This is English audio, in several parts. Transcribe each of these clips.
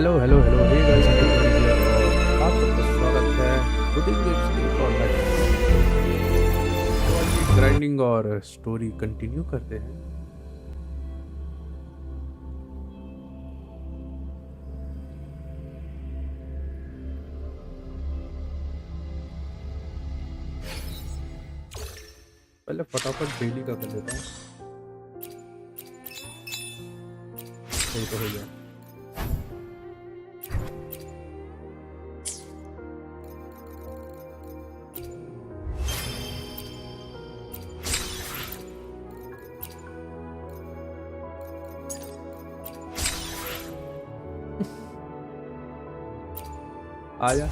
Hello hey guys और आप सबका स्वागत है वुथरिंग वेव्स के एक और लाइव ग्राइंडिंग और स्टोरी कंटिन्यू करते हैं। पहले फटाफट डेली का कर लेता हूँ। सही तो हो गया। आजा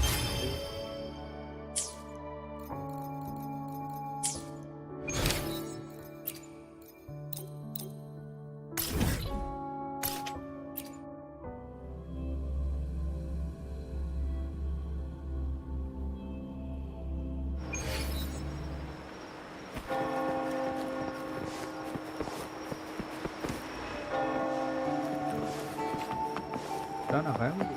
खाना खाया मुझे।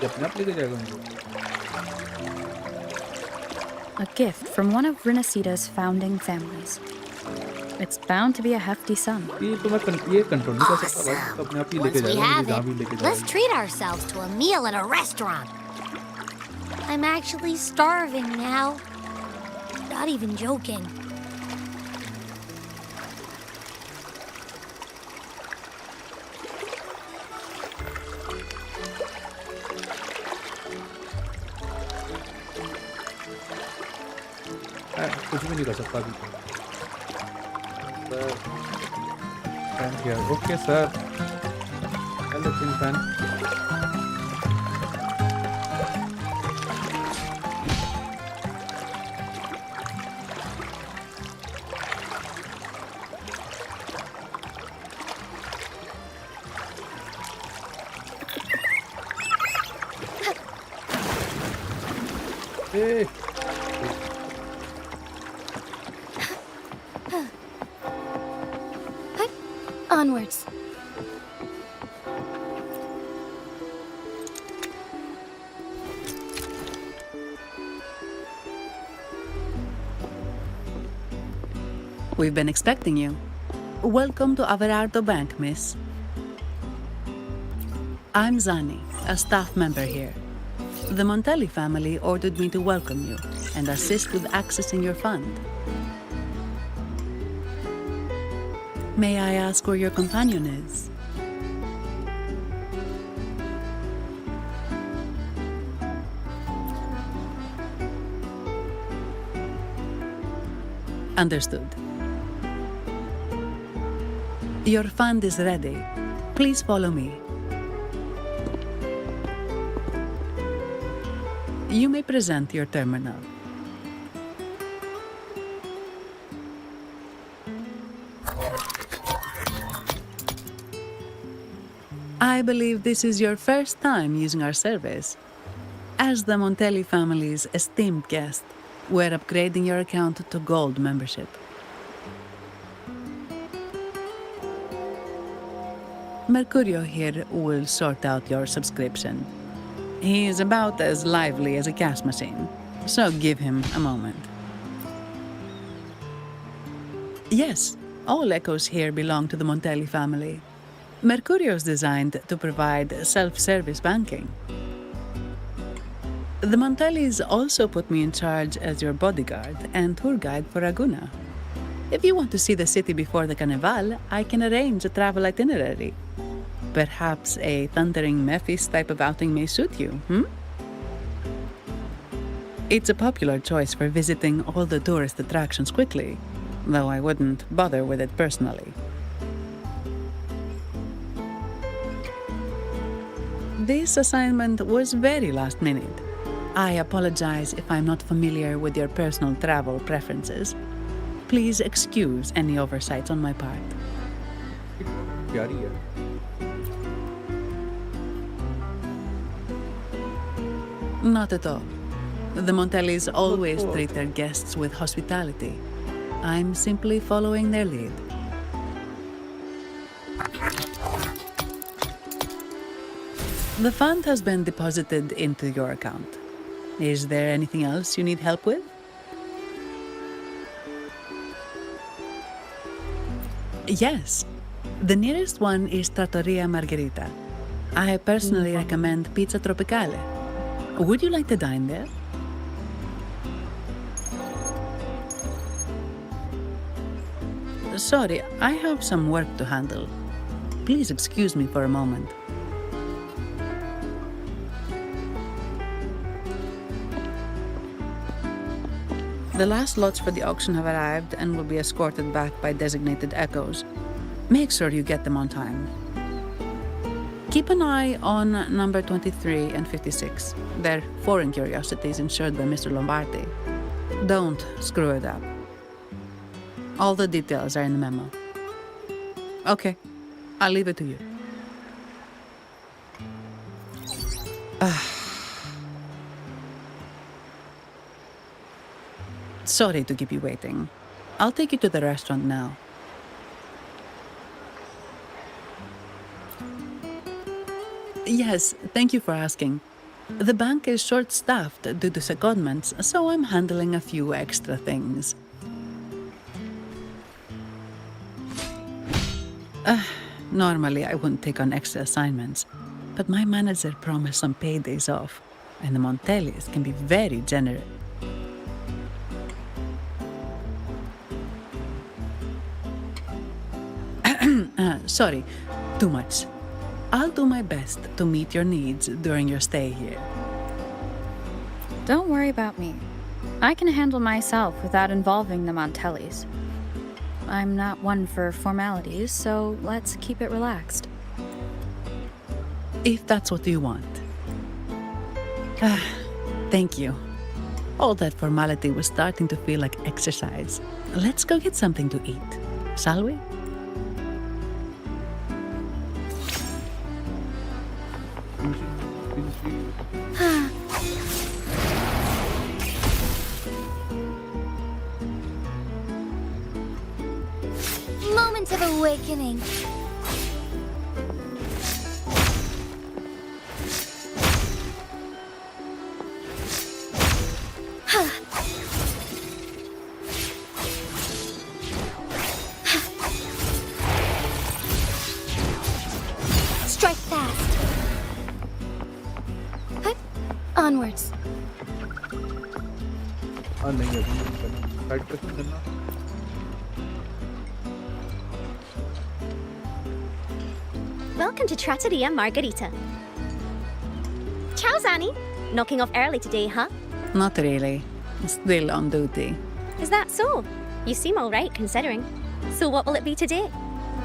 अपने आप लेके जाएगा मुझे। A gift from one of Rinasita's founding families. It's bound to be a hefty sum. ये तो मैं ये कंट्रोल नहीं कर सकता भाई, तो अपने आप ही लेके Once we जाएगा मुझे have जहाँ भी it, लेके let's जाएगा। treat ourselves to a meal at a restaurant. I'm actually starving now. Not even joking. कुछ भी नहीं कर सकता अभी। Sir okay sir. Hello king fan. Onwards. We've been expecting you. Welcome to Averardo Bank, miss. I'm Zani, a staff member here. The Montelli family ordered me to welcome you and assist with accessing your fund. May I ask where your companion is? Understood. Your fund is ready. Please follow me. You may present your terminal. I believe this is your first time using our service. As the Montelli family's esteemed guest, we're upgrading your account to Gold membership. Mercurio here will sort out your subscription. He is about as lively as a cash machine, so give him a moment. Yes, all echoes here belong to the Montelli family. Mercurio is designed to provide self-service banking. The Montellis also put me in charge as your bodyguard and tour guide for Aguna. If you want to see the city before the Carnival, I can arrange a travel itinerary. Perhaps a thundering Memphis type of outing may suit you, It's a popular choice for visiting all the tourist attractions quickly, though I wouldn't bother with it personally. This assignment was very last minute. I apologize if I'm not familiar with your personal travel preferences. Please excuse any oversights on my part. प्यारी है। Not at all. The Montellis always treat their guests with hospitality. I'm simply following their lead. The fund has been deposited into your account. Is there anything else you need help with? Yes. The nearest one is Trattoria Margherita. I personally recommend Pizza Tropicale. Would you like to dine there? Sorry, I have some work to handle. Please excuse me for a moment. The last lots for the auction have arrived and will be escorted back by designated echoes. Make sure you get them on time. Keep an eye on number 23 and 56. They're foreign curiosities insured by Mr. Lombardi. Don't screw it up. All the details are in the memo. Okay, I'll leave it to you. Sorry to keep you waiting. I'll take you to the restaurant now. Yes, thank you for asking. The bank is short-staffed due to secondments, so I'm handling a few extra things. Normally, I wouldn't take on extra assignments, but my manager promised some paydays off, and the Montellis can be very generous. Sorry, too much. I'll do my best to meet your needs during your stay here. Don't worry about me. I can handle myself without involving the Montellis. I'm not one for formalities, so let's keep it relaxed. If that's what you want. Thank you. All that formality was starting to feel like exercise. Let's go get something to eat, shall we? Moment of awakening. Strike fast. Onwards. नहीं अभी नहीं करना side पे करना Welcome to Trattoria Margherita. Ciao, Zanni. Knocking off early today, huh? Not really. Still on duty. Is that so? You seem all right, considering. So what will it be today?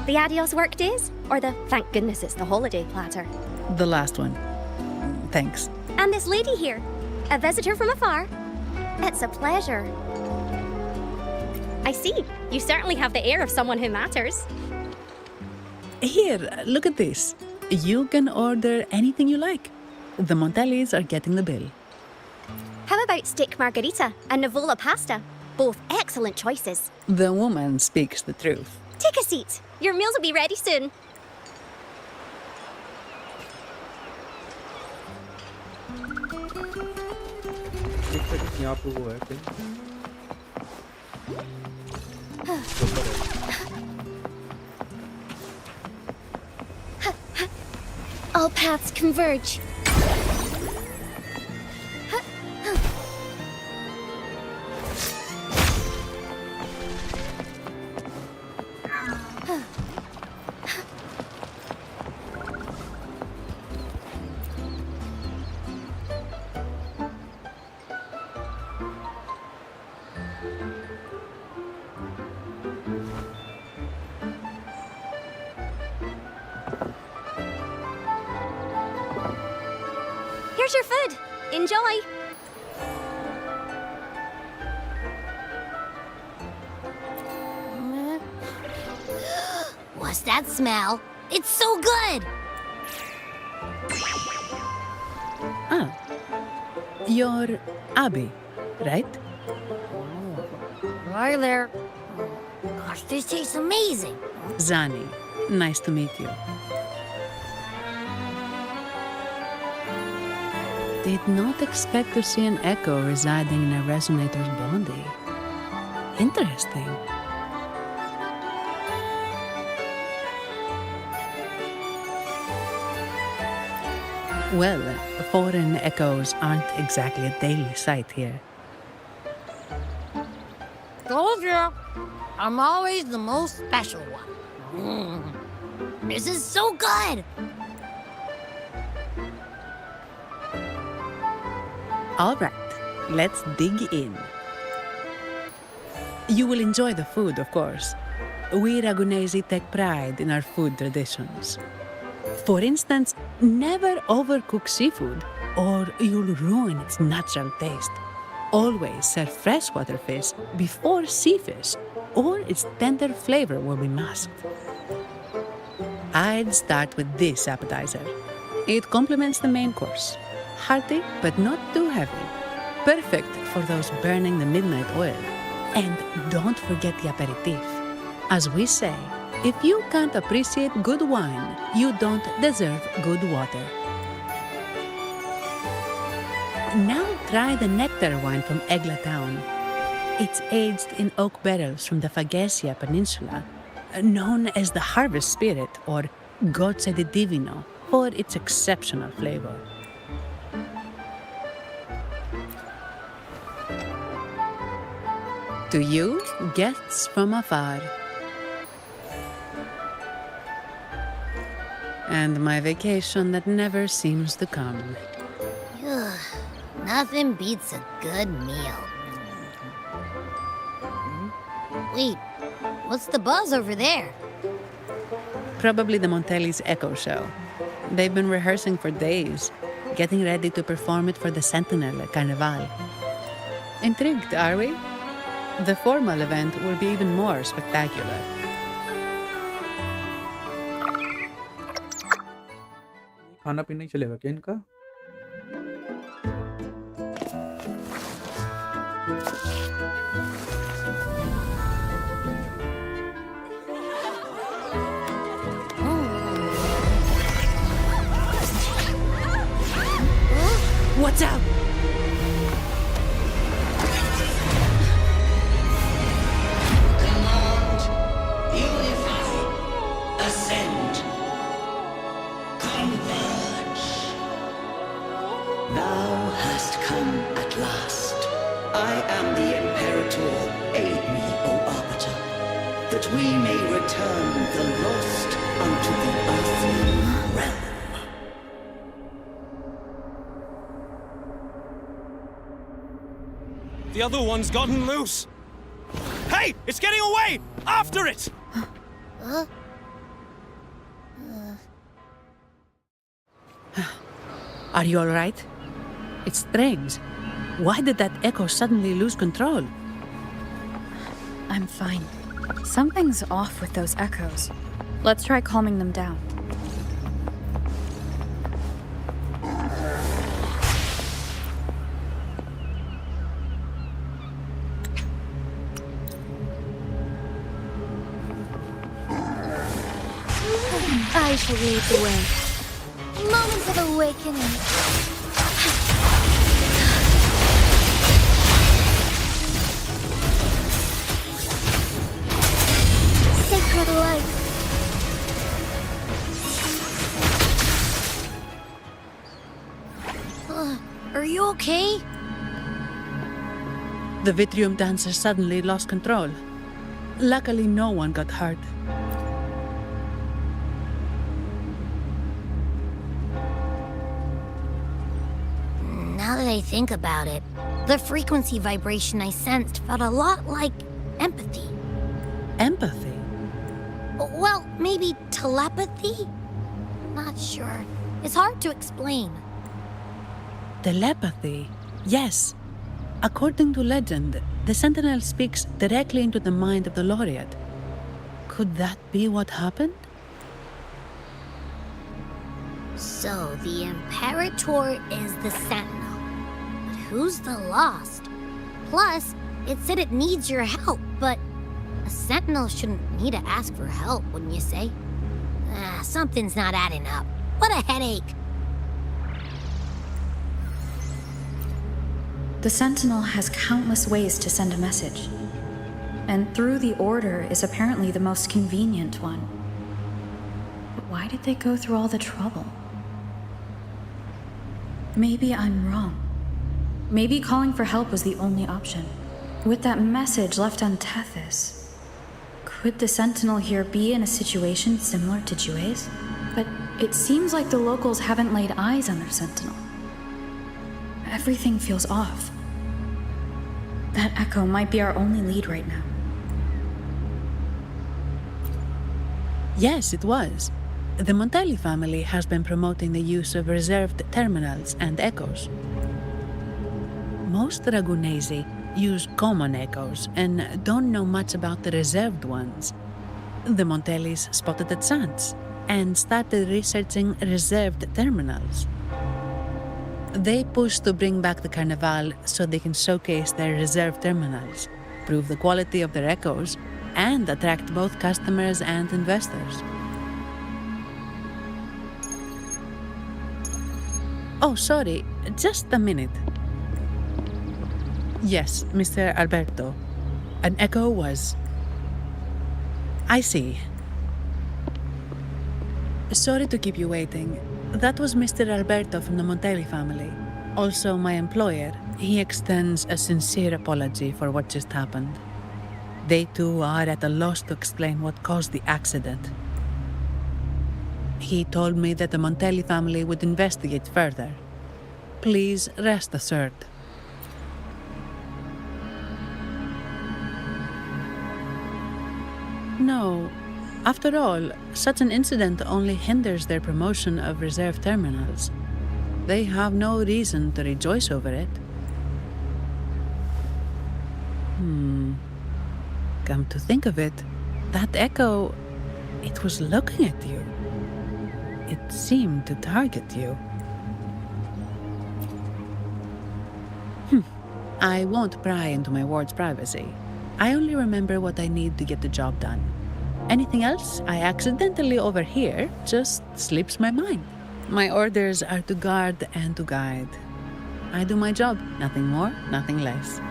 The adios work days? Or the thank goodness it's the holiday platter? The last one. Thanks. And this lady here, a visitor from afar. It's a pleasure. I see. You certainly have the air of someone who matters. Here, look at this. You can order anything you like. The Montellis are getting the bill. How about steak margherita and Nivola pasta? Both excellent choices. The woman speaks the truth. Take a seat. Your meals will be ready soon. एक second यहाँ पे वो है कहीं All paths converge. Here's your food. Enjoy. What's that smell? It's so good! Ah, you're Abby, right? Hi there. Gosh, this tastes amazing. Zani, nice to meet you. did not expect to see an echo residing in a resonator's body. Interesting. Well, foreign echoes aren't exactly a daily sight here. Told you, I'm always the most special one. This is so good! All right, let's dig in. You will enjoy the food, of course. We Ragunesi take pride in our food traditions. For instance, never overcook seafood, or you'll ruin its natural taste. Always serve freshwater fish before sea fish, or its tender flavor will be masked. I'd start with this appetizer. It complements the main course. Hearty, but not too heavy. Perfect for those burning the midnight oil. And don't forget the aperitif. As we say, if you can't appreciate good wine, you don't deserve good water. Now try the nectar wine from Egla town. It's aged in oak barrels from the Fagesia Peninsula, known as the Harvest Spirit or Gocce di Divino for its exceptional flavor. To you, guests from afar. And my vacation that never seems to come. Ugh, nothing beats a good meal. Wait, what's the buzz over there? Probably the Montelli's Echo Show. They've been rehearsing for days, getting ready to perform it for the Sentinel at Carnival. Intrigued, are we? The formal event will be even more spectacular. खाना पीना ही चलेगा क्या इनका? What's up? Command, unify, ascend, converge. Thou hast come at last. I am the Imperator. Aid me, O Arbiter, that we may return the lost unto the earthly realm. The other one's gotten loose. Hey, it's getting away! After it! Are you all right? It's strange. Why did that echo suddenly lose control? I'm fine. Something's off with those echoes. Let's try calming them down. I shall lead the way. Moments of awakening. Sacred life. Are you okay? The Vitrium dancer suddenly lost control. Luckily, no one got hurt. Now that I think about it, the frequency vibration I sensed felt a lot like empathy. Empathy? Well, maybe telepathy? Not sure. It's hard to explain. Telepathy? Yes. According to legend, the Sentinel speaks directly into the mind of the laureate. Could that be what happened? So, the Imperator is the Sentinel. But who's the Lost? Plus, it said it needs your help, but a Sentinel shouldn't need to ask for help, wouldn't you say? Something's not adding up. What a headache. The Sentinel has countless ways to send a message. And through the Order is apparently the most convenient one. But why did they go through all the trouble? Maybe I'm wrong. Maybe calling for help was the only option. With that message left on Tethys, could the Sentinel here be in a situation similar to Jue's? But it seems like the locals haven't laid eyes on their Sentinel. Everything feels off. That echo might be our only lead right now. Yes, it was. The Montelli family has been promoting the use of reserved terminals and echoes. Most Ragunesi use common echoes and don't know much about the reserved ones. The Montellis spotted a chance and started researching reserved terminals. They pushed to bring back the Carnival so they can showcase their reserved terminals, prove the quality of their echoes, and attract both customers and investors. Oh, sorry, just a minute. Yes, Mr. Alberto. An echo was... I see. Sorry to keep you waiting. That was Mr. Alberto from the Montelli family. Also my employer. He extends a sincere apology for what just happened. They too are at a loss to explain what caused the accident. He told me that the Montelli family would investigate further. Please rest assured. No. After all, such an incident only hinders their promotion of reserve terminals. They have no reason to rejoice over it. Come to think of it, that echo, it was looking at you. It seemed to target you. I won't pry into my ward's privacy. I only remember what I need to get the job done. Anything else I accidentally overhear just slips my mind. My orders are to guard and to guide. I do my job, nothing more, nothing less.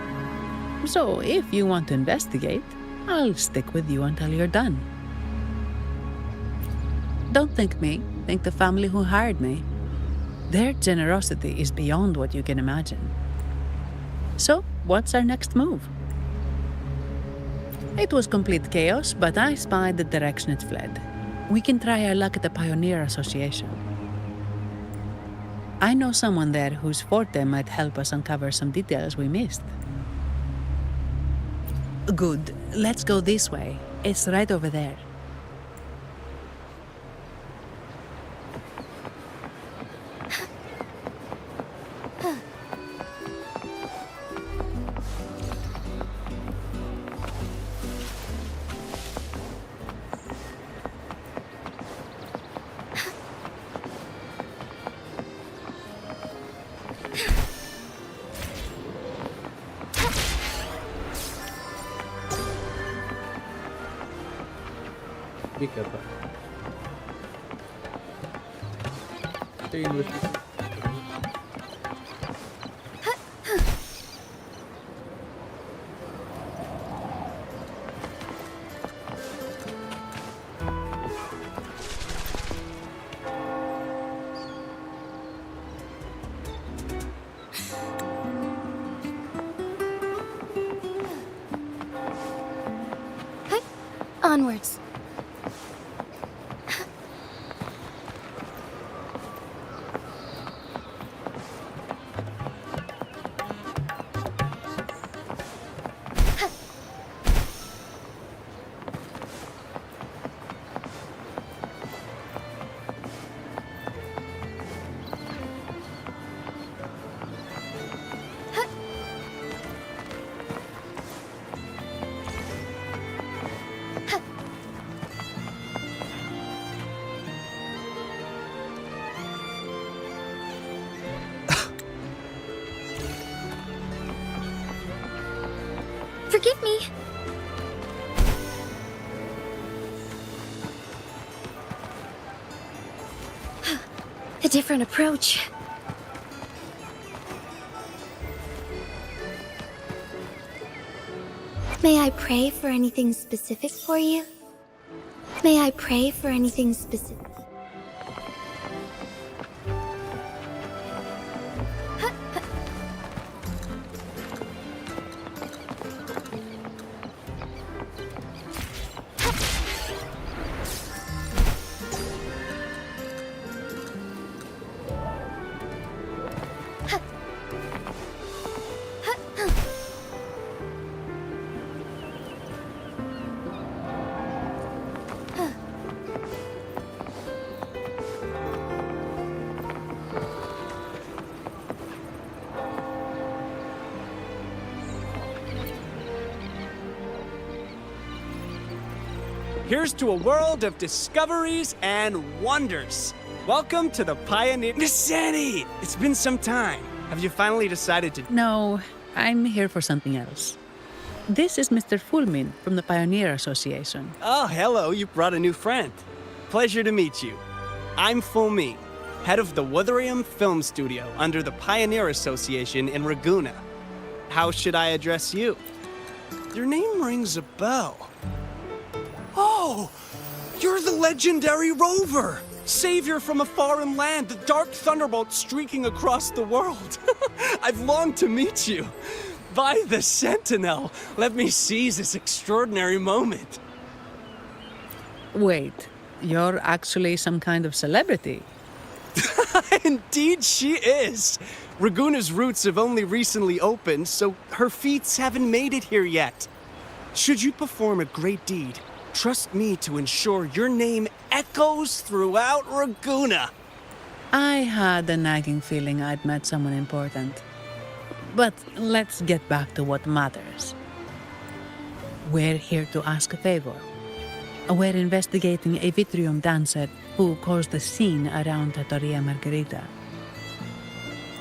So if you want to investigate, I'll stick with you until you're done. Don't think me, think the family who hired me. Their generosity is beyond what you can imagine. So, what's our next move? It was complete chaos, but I spied the direction it fled. We can try our luck at the Pioneer Association. I know someone there whose forte might help us uncover some details we missed. Good. Let's go this way. It's right over there. Be careful. Stay investigate. Onwards. Forgive me. A different approach. May I pray for anything specific for you? May I pray for anything specific? Here's to a world of discoveries and wonders. Welcome to the Pioneer... Miss Annie! It's been some time. Have you finally decided to... No, I'm here for something else. This is Mr. Fulmin from the Pioneer Association. Oh, hello. You brought a new friend. Pleasure to meet you. I'm Fulmin, head of the Wuthering Film Studio under the Pioneer Association in Raguna. How should I address you? Your name rings a bell. Oh, you're the legendary Rover! Savior from a foreign land, the dark thunderbolt streaking across the world. I've longed to meet you. By the Sentinel, let me seize this extraordinary moment. Wait, you're actually some kind of celebrity. Indeed she is. Raguna's roots have only recently opened, so her feats haven't made it here yet. Should you perform a great deed, trust me to ensure your name echoes throughout Raguna. I had a nagging feeling I'd met someone important. But let's get back to what matters. We're here to ask a favor. We're investigating a Vitrium dancer who caused a scene around Trattoria Margherita.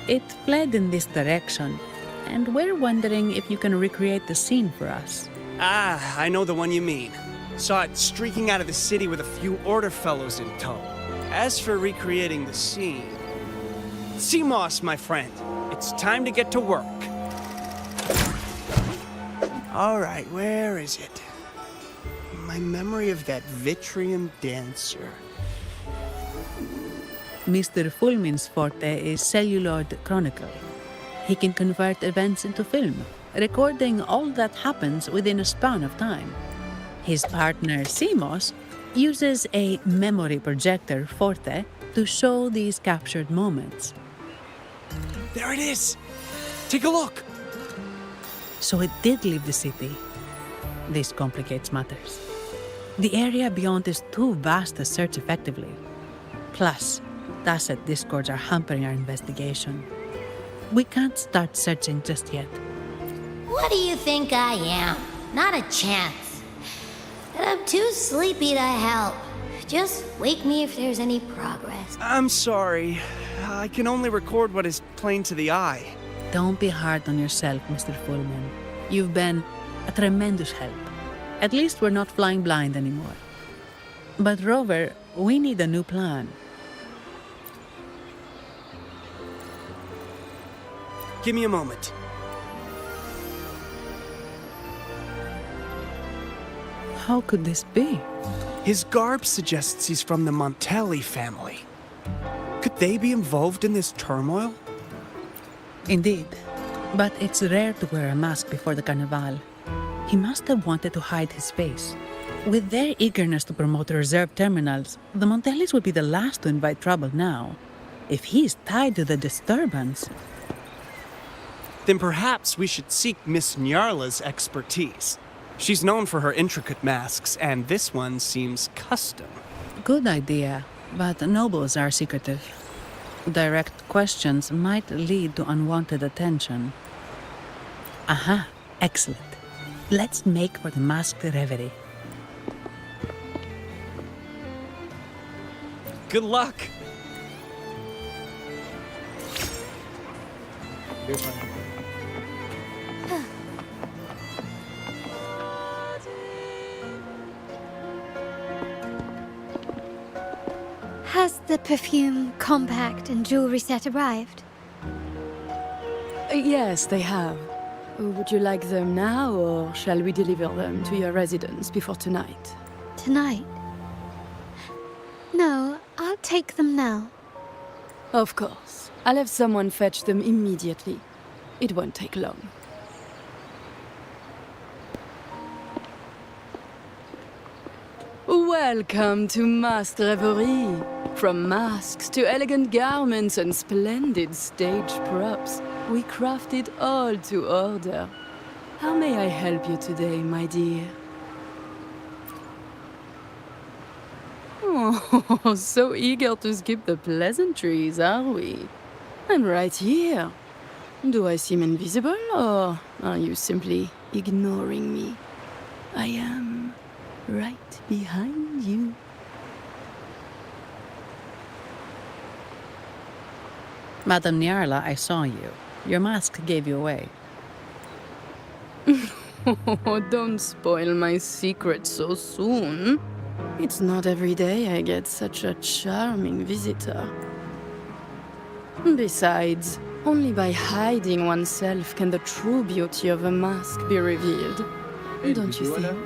It fled in this direction, and we're wondering if you can recreate the scene for us. Ah, I know the one you mean. Saw it streaking out of the city with a few order fellows in tow. As for recreating the scene... CMOS, my friend. It's time to get to work. All right, where is it? My memory of that Vitrium dancer. Mr. Fulmin's forte is celluloid chronicle. He can convert events into film, recording all that happens within a span of time. His partner, CMOS, uses a memory projector forte to show these captured moments. There it is! Take a look! So it did leave the city. This complicates matters. The area beyond is too vast to search effectively. Plus, Tacet discords are hampering our investigation. We can't start searching just yet. What do you think I am? Not a chance. And I'm too sleepy to help. Just wake me if there's any progress. I'm sorry. I can only record what is plain to the eye. Don't be hard on yourself, Mr. Fulmin. You've been a tremendous help. At least we're not flying blind anymore. But Rover, we need a new plan. Give me a moment. How could this be? His garb suggests he's from the Montelli family. Could they be involved in this turmoil? Indeed. But it's rare to wear a mask before the Carnival. He must have wanted to hide his face. With their eagerness to promote reserve terminals, the Montellis would be the last to invite trouble now. If he's tied to the disturbance... Then perhaps we should seek Miss Nyarla's expertise. She's known for her intricate masks, and this one seems custom. Good idea, but nobles are secretive. Direct questions might lead to unwanted attention. Aha, excellent. Let's make for the masked reverie. Good luck! Has the perfume, compact, and jewelry set arrived? Yes, they have. Would you like them now, or shall we deliver them to your residence before tonight? Tonight? No, I'll take them now. Of course. I'll have someone fetch them immediately. It won't take long. Welcome to Masked Reverie. From masks to elegant garments and splendid stage props, we craft it all to order. How may I help you today, my dear? Oh, so eager to skip the pleasantries, are we? I'm right here. Do I seem invisible, or are you simply ignoring me? I am right behind you. Madame Nyarla, I saw you. Your mask gave you away. Oh, don't spoil my secret so soon. It's not every day I get such a charming visitor. Besides, only by hiding oneself can the true beauty of a mask be revealed. Don't you think?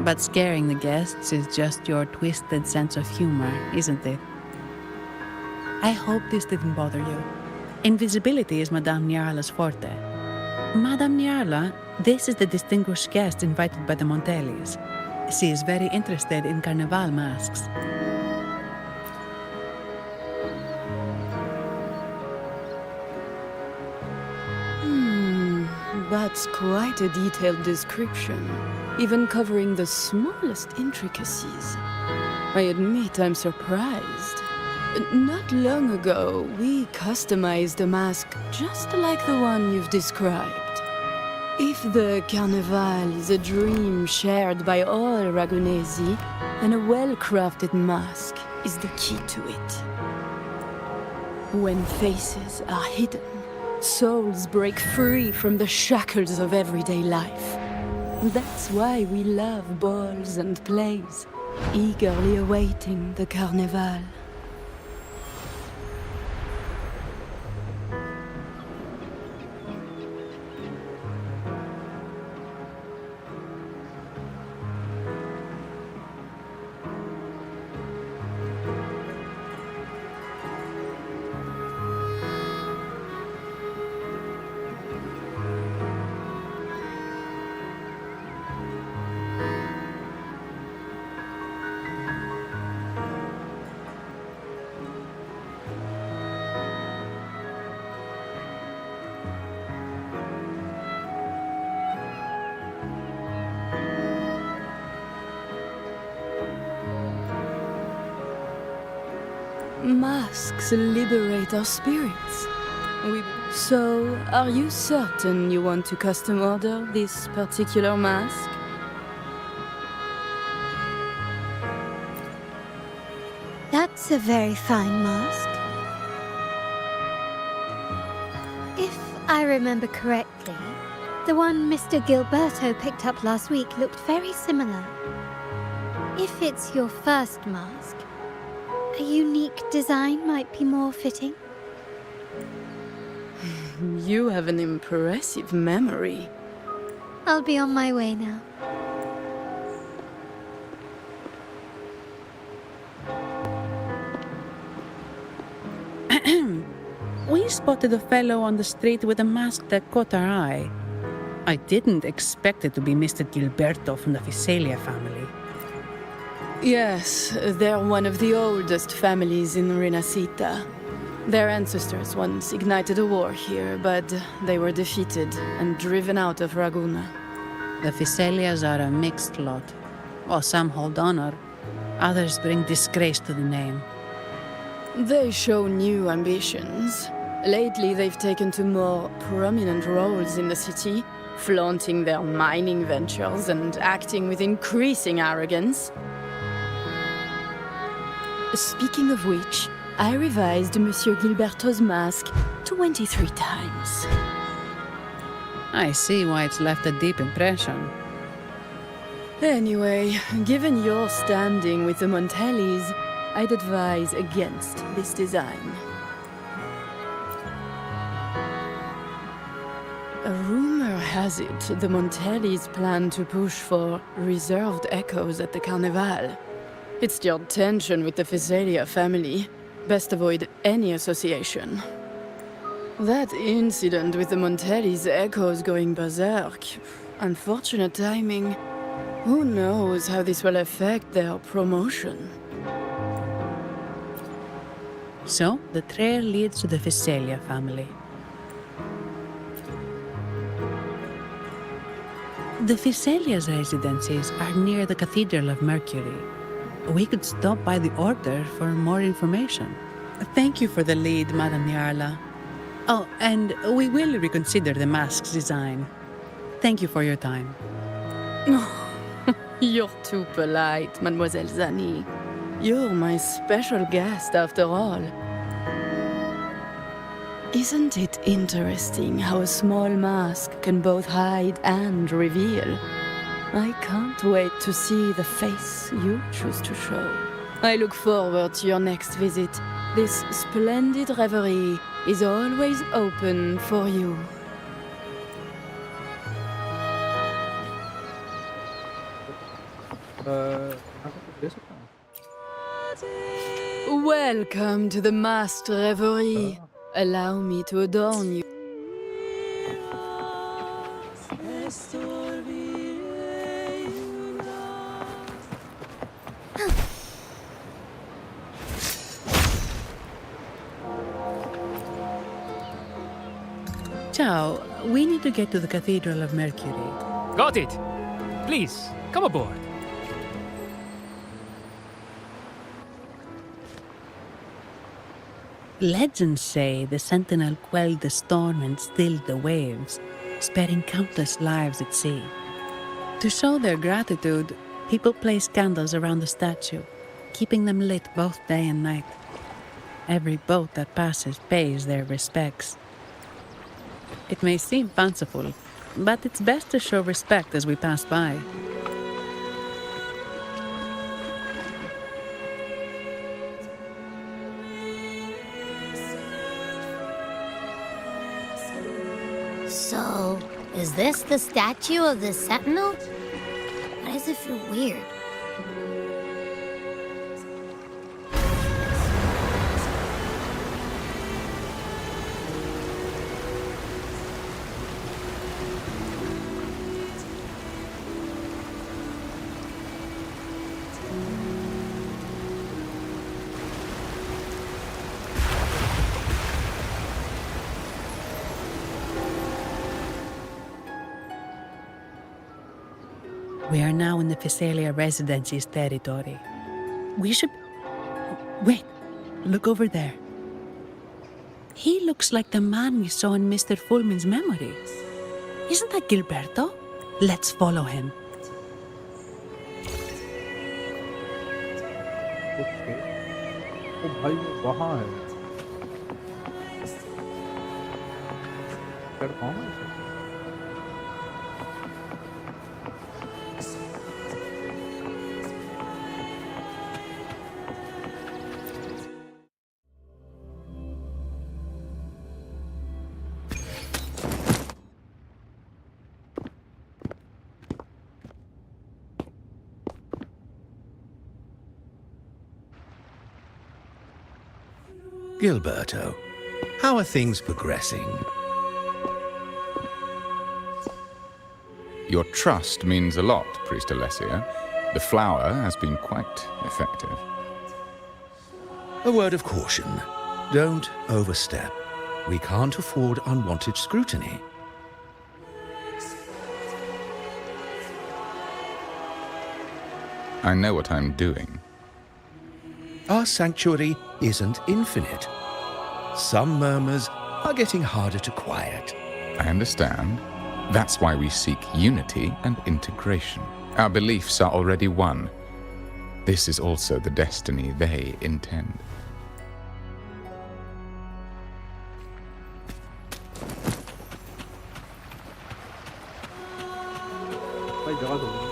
But scaring the guests is just your twisted sense of humor, isn't it? I hope this didn't bother you. Invisibility is Madame Nyarla's forte. Madame Nyarla, this is the distinguished guest invited by the Montellis. She is very interested in Carnival masks. That's quite a detailed description, even covering the smallest intricacies. I admit I'm surprised. Not long ago, we customized a mask just like the one you've described. If the Carnival is a dream shared by all Ragunesi, then a well-crafted mask is the key to it. When faces are hidden, souls break free from the shackles of everyday life. That's why we love balls and plays, eagerly awaiting the Carnival. Masks liberate our spirits. So, are you certain you want to custom order this particular mask? That's a very fine mask. If I remember correctly, the one Mr. Gilberto picked up last week looked very similar. If it's your first mask, a unique design might be more fitting. You have an impressive memory. I'll be on my way now. We spotted a fellow on the street with a mask that caught our eye. I didn't expect it to be Mr. Gilberto from the Visalia family. Yes, they're one of the oldest families in Renacita. Their ancestors once ignited a war here, but they were defeated and driven out of Raguna. The Visalias are a mixed lot. While some hold honor, others bring disgrace to the name. They show new ambitions. Lately, they've taken to more prominent roles in the city, flaunting their mining ventures and acting with increasing arrogance. Speaking of which, I revised Monsieur Gilberto's mask 23 times. I see why it's left a deep impression. Anyway, given your standing with the Montellis, I'd advise against this design. has it, the Montellis plan to push for reserved echoes at the Carnival. It stirred tension with the Physalia family. Best avoid any association. That incident with the Montellis' echoes going berserk. Unfortunate timing. Who knows how this will affect their promotion? So, the trail leads to the Physalia family. The Physalia's residences are near the Cathedral of Mercury. We could stop by the Order for more information. Thank you for the lead, Madame Yarla. Oh, and we will reconsider the mask's design. Thank you for your time. You're too polite, Mademoiselle Zani. You're my special guest, after all. Isn't it interesting how a small mask can both hide and reveal? I can't wait to see the face you choose to show. I look forward to your next visit. This splendid reverie is always open for you. Welcome to the masked reverie. Allow me to adorn you. Ciao, we need to get to the Cathedral of Mercury. Got it. Please, come aboard. Legends say the Sentinel quelled the storm and stilled the waves, sparing countless lives at sea. To show their gratitude, people place candles around the statue, keeping them lit both day and night. Every boat that passes pays their respects. It may seem fanciful, but it's best to show respect as we pass by. So, is this the statue of the Sentinel? Why does it feel weird? We are now in the Physalia Residency's territory. We should... Wait, look over there. He looks like the man we saw in Mr. Fulmin's memory. Isn't that Gilberto? Let's follow him. Okay ओ भाई वो वहाँ है कर कौन है उसे? Gilberto, how are things progressing? Your trust means a lot, Priest Alessia. The flower has been quite effective. A word of caution. Don't overstep. We can't afford unwanted scrutiny. I know what I'm doing. Our sanctuary isn't infinite. Some murmurs are getting harder to quiet. I understand. That's why we seek unity and integration. Our beliefs are already one. This is also the destiny they intend. भाई जगह दो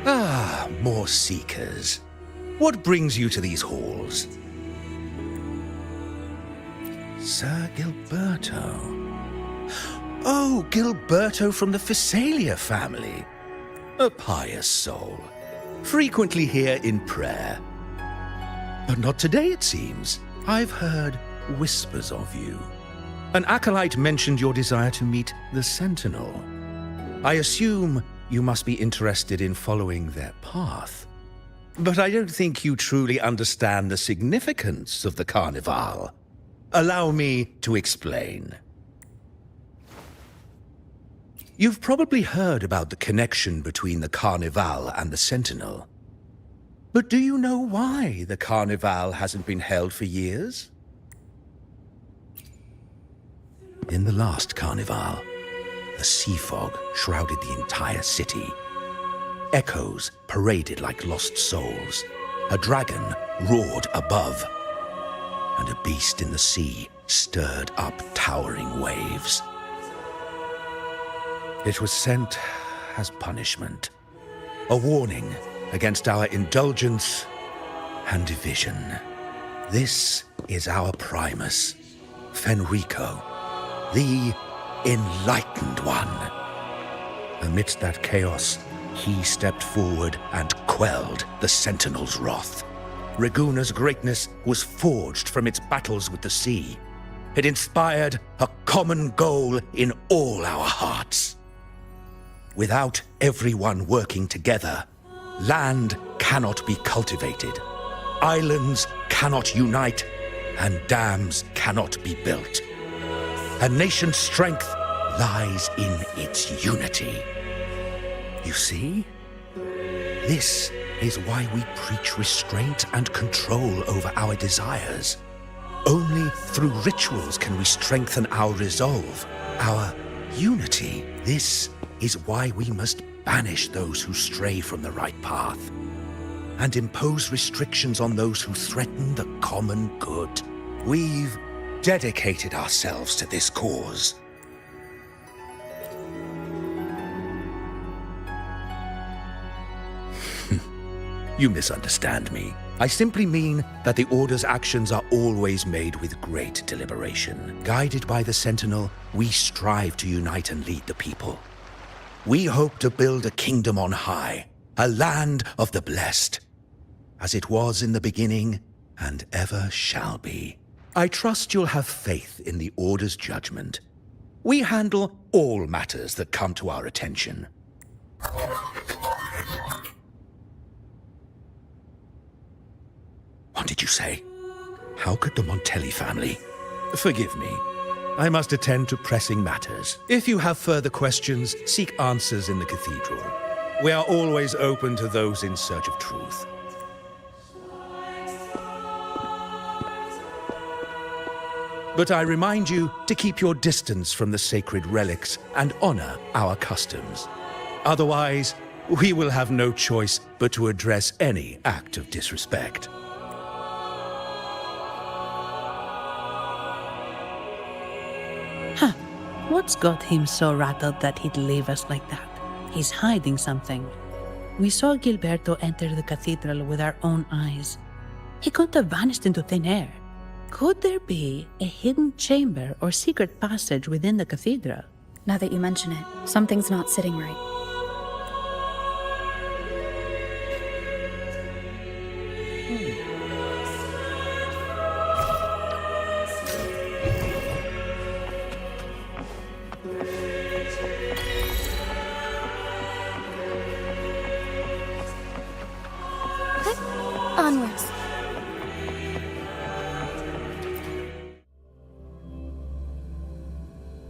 Ah, more seekers. What brings you to these halls? Sir Gilberto. Oh, Gilberto from the Physalia family. A pious soul. Frequently here in prayer. But not today, it seems. I've heard whispers of you. An acolyte mentioned your desire to meet the Sentinel. I assume you must be interested in following their path. But I don't think you truly understand the significance of the Carnival. Allow me to explain. You've probably heard about the connection between the Carnival and the Sentinel. But do you know why the Carnival hasn't been held for years? In the last Carnival, a sea fog shrouded the entire city. Echoes paraded like lost souls. A dragon roared above. And a beast in the sea stirred up towering waves. It was sent as punishment. A warning against our indulgence and division. This is our Primus, Fenrico, the Enlightened One. Amidst that chaos, he stepped forward and quelled the Sentinel's wrath. Raguna's greatness was forged from its battles with the sea. It inspired a common goal in all our hearts. Without everyone working together, land cannot be cultivated, islands cannot unite, and dams cannot be built. A nation's strength lies in its unity. You see? This is why we preach restraint and control over our desires. Only through rituals can we strengthen our resolve, our unity. This is why we must banish those who stray from the right path and impose restrictions on those who threaten the common good. We've dedicated ourselves to this cause. You misunderstand me. I simply mean that the Order's actions are always made with great deliberation. Guided by the Sentinel, we strive to unite and lead the people. We hope to build a kingdom on high, a land of the blessed, as it was in the beginning and ever shall be. I trust you'll have faith in the Order's judgment. We handle all matters that come to our attention. What did you say? How could the Montelli family? Forgive me. I must attend to pressing matters. If you have further questions, seek answers in the cathedral. We are always open to those in search of truth. But I remind you to keep your distance from the sacred relics and honor our customs. Otherwise, we will have no choice but to address any act of disrespect. Huh. What's got him so rattled that he'd leave us like that? He's hiding something. We saw Gilberto enter the cathedral with our own eyes. He couldn't have vanished into thin air. Could there be a hidden chamber or secret passage within the cathedral? Now that you mention it, something's not sitting right. Onwards.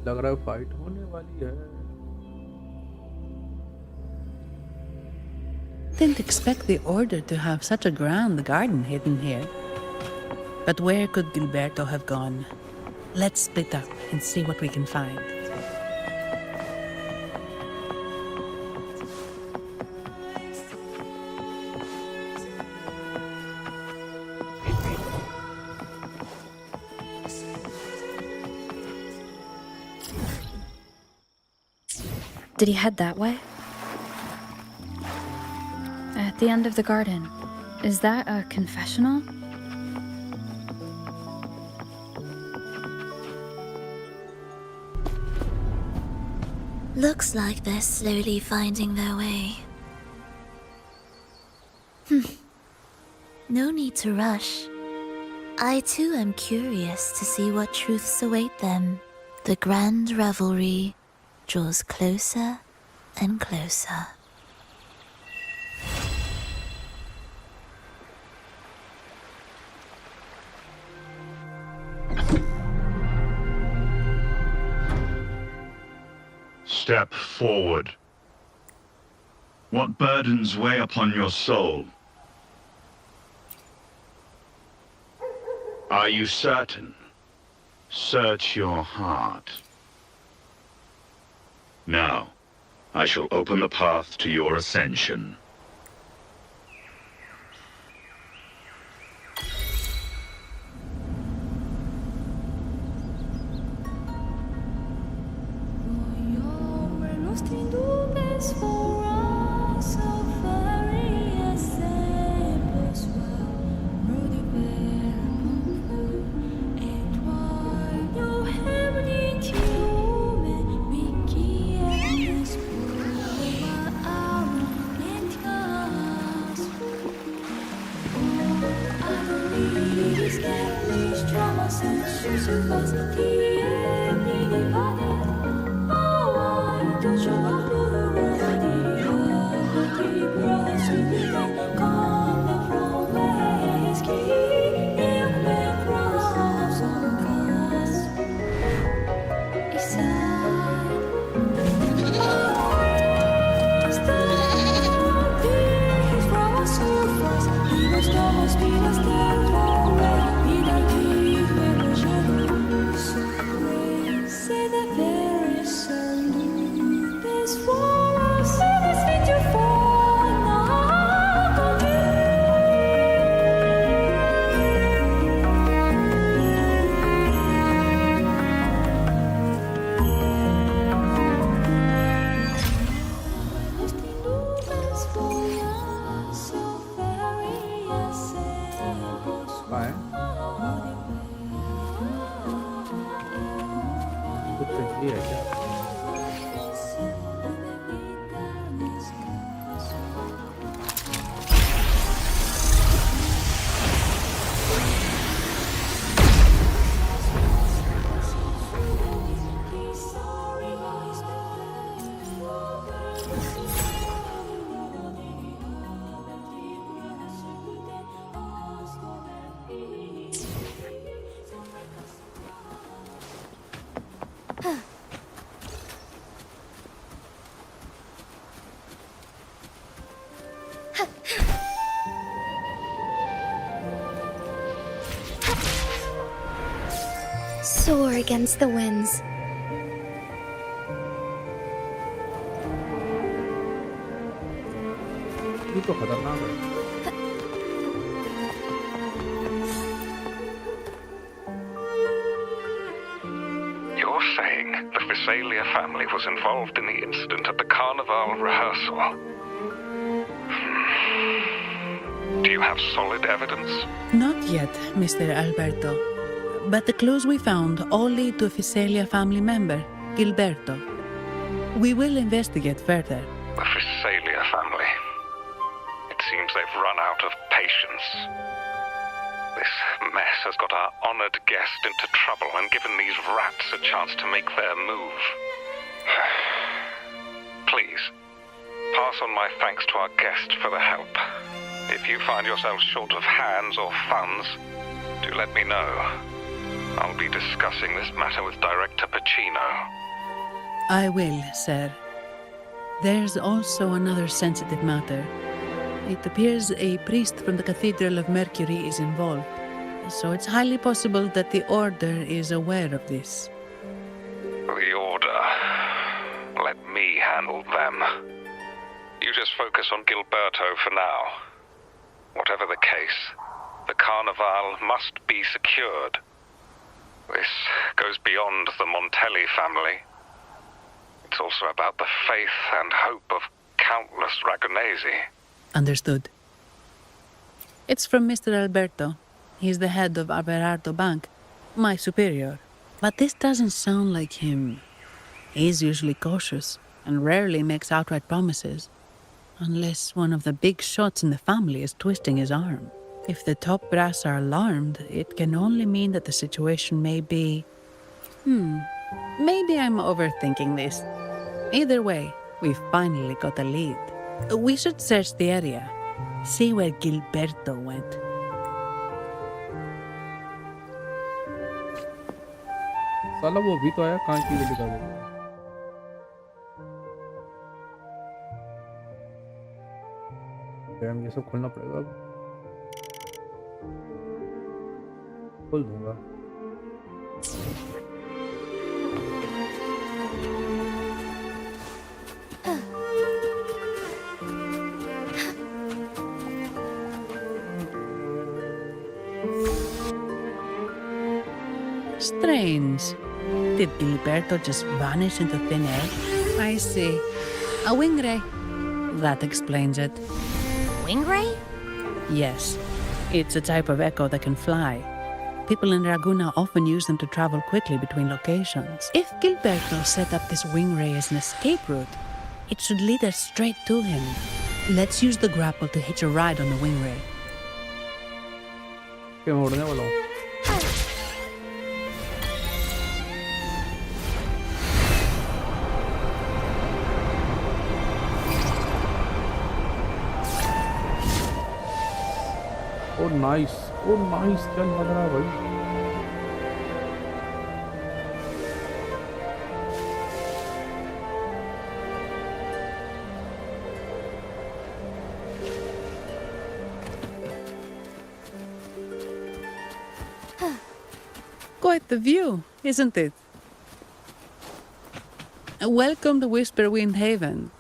लग रहा है fight होने वाली है. Didn't expect the Order to have such a grand garden hidden here. But where could Gilberto have gone? Let's split up and see what we can find. Did he head that way? the end of the garden. Is that a confessional? Looks like they're slowly finding their way. No need to rush. I too am curious to see what truths await them. The grand revelry draws closer and closer. Step forward. What burdens weigh upon your soul? Are you certain? Search your heart. Now, I shall open the path to your ascension. Soar against the winds. Dito ka na. You're saying the Visalia family was involved in the incident at the Carnival rehearsal? Do you have solid evidence? Not yet, Mr. Alberto. But the clues we found all lead to a Visalia family member, Gilberto. We will investigate further. The Visalia family. It seems they've run out of patience. This mess has got our honored guest into trouble and given these rats a chance to make their move. Please, pass on my thanks to our guest for the help. If you find yourself short of hands or funds, do let me know. I'll be discussing this matter with Director Pacino. I will, sir. There's also another sensitive matter. It appears a priest from the Cathedral of Mercury is involved, so it's highly possible that the Order is aware of this. The Order. Let me handle them. You just focus on Gilberto for now. Whatever the case, the Carnival must be secured. This goes beyond the Montelli family. It's also about the faith and hope of countless Ragonesi. Understood. It's from Mr. Alberto. He's the head of Averardo Bank, my superior. But this doesn't sound like him. He's usually cautious and rarely makes outright promises. Unless one of the big shots in the family is twisting his arm. If the top brass are alarmed, it can only mean that the situation may be... Maybe I'm overthinking this. Either way, we've finally got a lead. We should search the area. See where Gilberto went. साला वो भी तो आया कहाँ की गली का वो डैम ये सब खोलना पड़ेगा अब खोल दूंगा Strange. Did Gilberto just vanish into thin air? I see. A wing ray. That explains it. Wing ray? Yes. It's a type of echo that can fly. People in Raguna often use them to travel quickly between locations. If Gilberto set up this wing ray as an escape route, it should lead us straight to him. Let's use the grapple to hitch a ride on the wing ray. क्या मैं उड़ने वाला हूँ ओ nice क्या लग रहा है भाई Quite the view, isn't it? Welcome to Whisperwind Haven.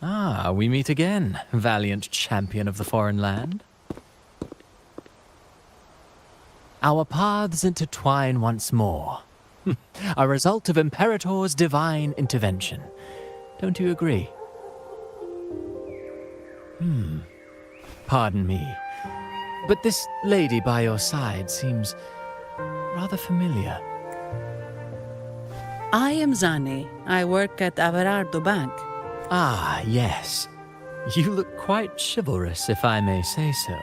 Ah, we meet again, valiant champion of the foreign land. Our paths intertwine once more. A result of Imperator's divine intervention. Don't you agree? Pardon me, but this lady by your side seems rather familiar. I am Zani. I work at Averardo Bank. Ah, yes. You look quite chivalrous, if I may say so.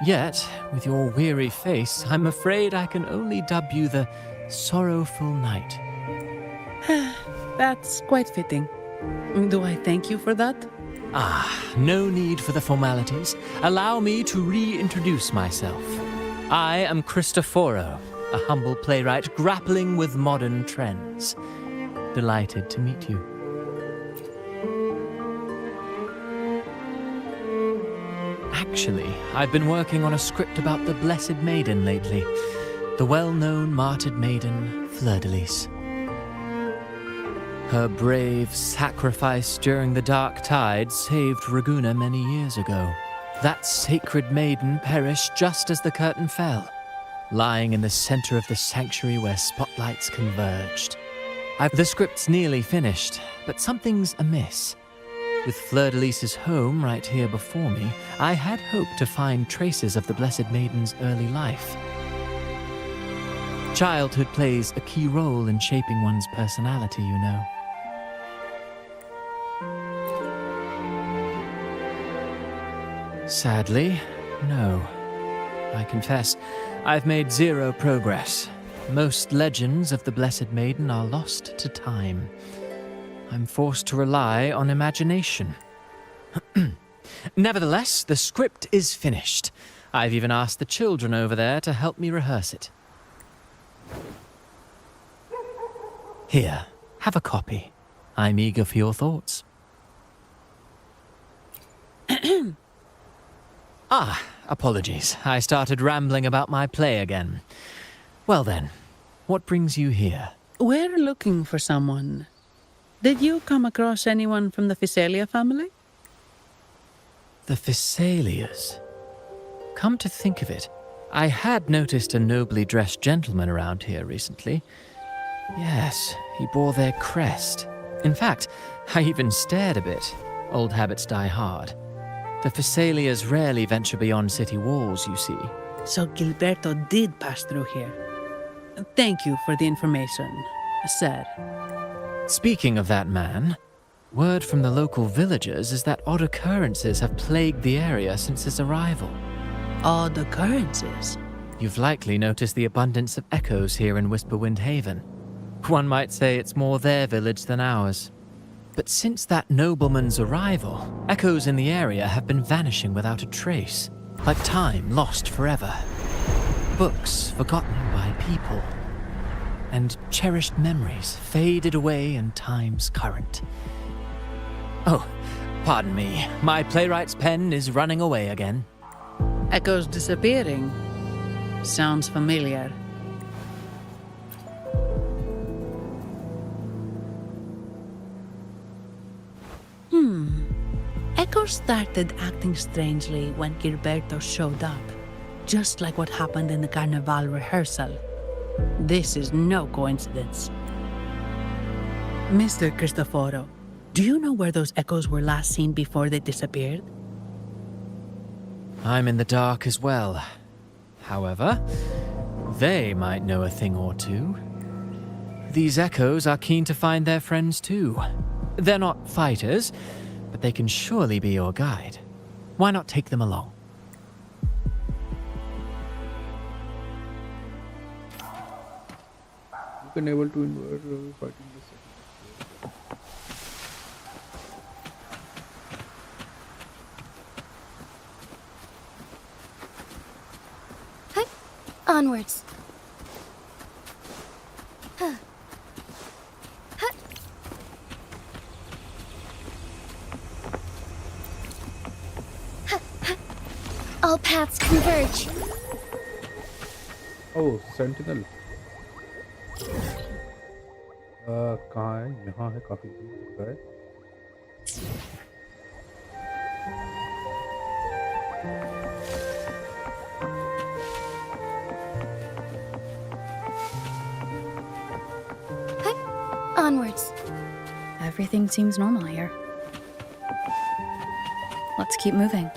Yet, with your weary face, I'm afraid I can only dub you the Sorrowful Knight. That's quite fitting. Do I thank you for that? Ah, no need for the formalities. Allow me to reintroduce myself. I am Cristoforo, a humble playwright grappling with modern trends. Delighted to meet you. Actually, I've been working on a script about the Blessed Maiden lately. The well-known martyred maiden, Fleur-de-Lis. Her brave sacrifice during the Dark Tide saved Raguna many years ago. That sacred maiden perished just as the curtain fell, lying in the center of the sanctuary where spotlights converged. The script's nearly finished, but something's amiss. With Fleur-de-Lis's home right here before me, I had hoped to find traces of the Blessed Maiden's early life. Childhood plays a key role in shaping one's personality, you know. Sadly, no. I confess, I've made zero progress. Most legends of the Blessed Maiden are lost to time. I'm forced to rely on imagination. Nevertheless, the script is finished. I've even asked the children over there to help me rehearse it. Here, have a copy. I'm eager for your thoughts. Apologies. I started rambling about my play again. Well then, what brings you here? We're looking for someone. Did you come across anyone from the Physalia family? The Physalias? Come to think of it, I had noticed a nobly dressed gentleman around here recently. Yes, he bore their crest. In fact, I even stared a bit. Old habits die hard. The Thessalias rarely venture beyond city walls, you see. So Gilberto did pass through here. Thank you for the information, sir. Speaking of that man, word from the local villagers is that odd occurrences have plagued the area since his arrival. Odd occurrences? You've likely noticed the abundance of echoes here in Whisperwind Haven. One might say it's more their village than ours. But since that nobleman's arrival, echoes in the area have been vanishing without a trace, like time lost forever. Books forgotten by people, and cherished memories faded away in time's current. Oh, pardon me, my playwright's pen is running away again. Echoes disappearing. Sounds familiar. Echoes started acting strangely when Gilberto showed up, just like what happened in the Carnival rehearsal. This is no coincidence. Mr. Cristoforo, do you know where those echoes were last seen before they disappeared? I'm in the dark as well. However, they might know a thing or two. These echoes are keen to find their friends too. They're not fighters, but they can surely be your guide. Why not take them along? You can able to invert fighting the second. Onwards. All paths converge. Oh, sentinel. कहाँ है? यहाँ है, काफी दूर दिख रहा है. Onwards. Everything seems normal here. Let's keep moving.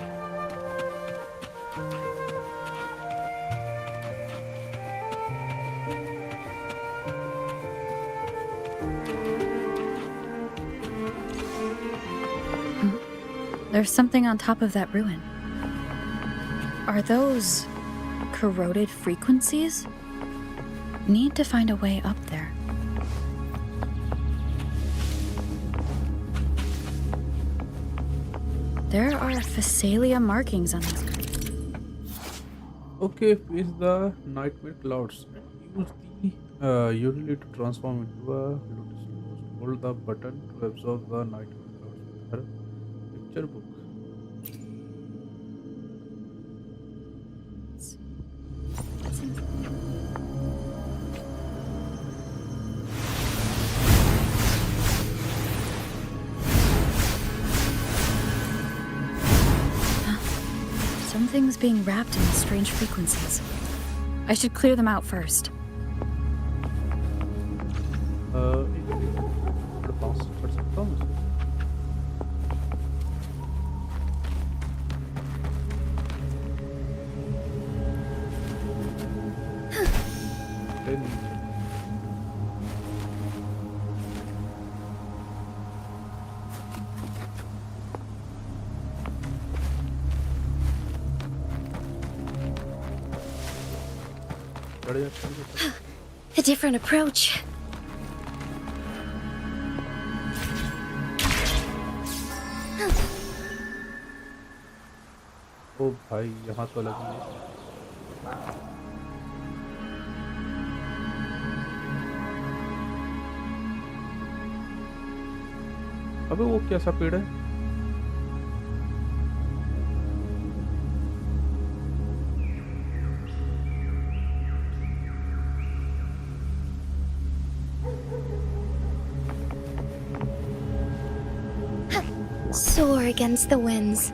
There's something on top of that ruin. Are those corroded frequencies? Need to find a way up there. There are Thessalia markings on this. Okay, face the nightmare clouds and use the utility to transform into a lotus ghost. Hold the button to absorb the nightmare clouds with her picture book. Something's being wrapped in these strange frequencies. I should clear them out first. A different approach. ओ भाई यहाँ तो अलग ही है. अबे वो कैसा पेड़ है? Soar against the winds.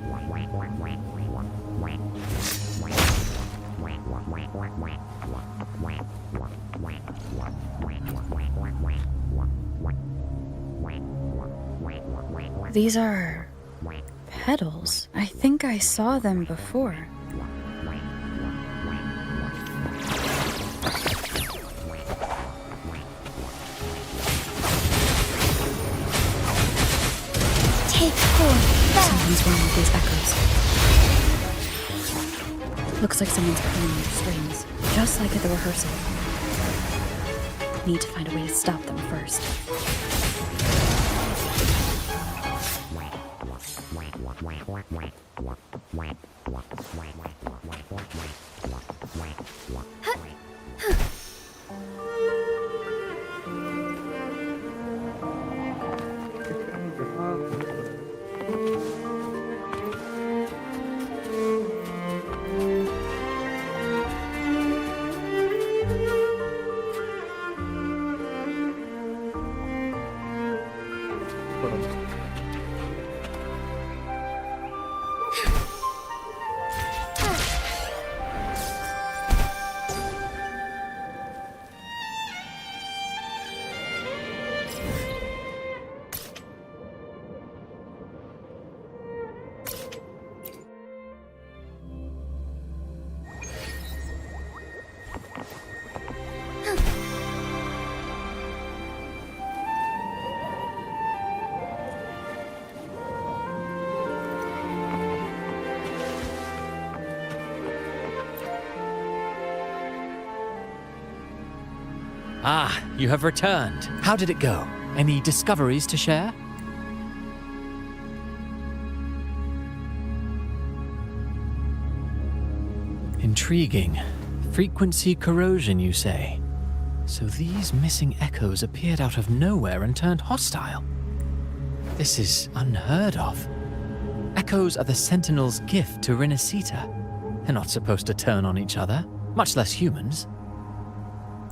These are petals. I think I saw them before. Take 4. Something's wrong with these echoes. Looks like someone's pulling their strings, just like at the rehearsal. Need to find a way to stop them first. Ah, you have returned. How did it go? Any discoveries to share? Intriguing. Frequency corrosion, you say? So these missing echoes appeared out of nowhere and turned hostile. This is unheard of. Echoes are the Sentinel's gift to Rinasita. They're not supposed to turn on each other, much less humans.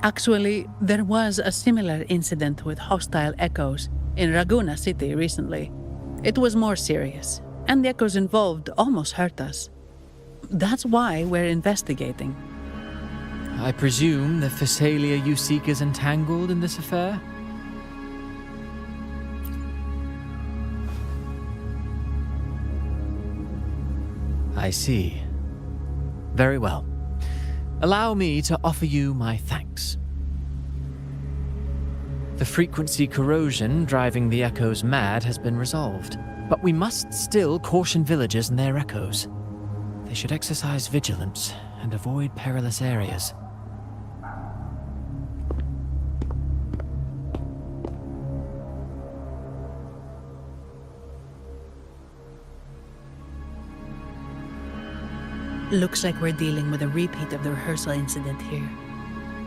Actually, there was a similar incident with hostile echoes in Raguna City recently. It was more serious, and the echoes involved almost hurt us. That's why we're investigating. I presume the Physalia you seek is entangled in this affair? I see. Very well. Allow me to offer you my thanks. The frequency corrosion driving the echoes mad has been resolved, but we must still caution villagers and their echoes. They should exercise vigilance and avoid perilous areas. Looks like we're dealing with a repeat of the rehearsal incident here.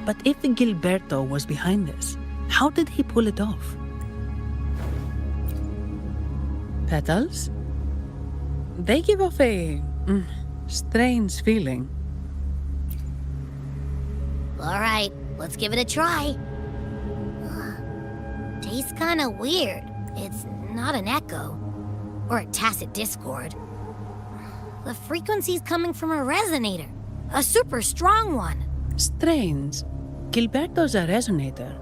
But if Gilberto was behind this, how did he pull it off? Petals? They give off a strange feeling. All right, let's give it a try. Tastes kind of weird. It's not an echo or a tacit discord. The frequency's coming from a resonator, a super strong one. Strange. Gilberto's a resonator,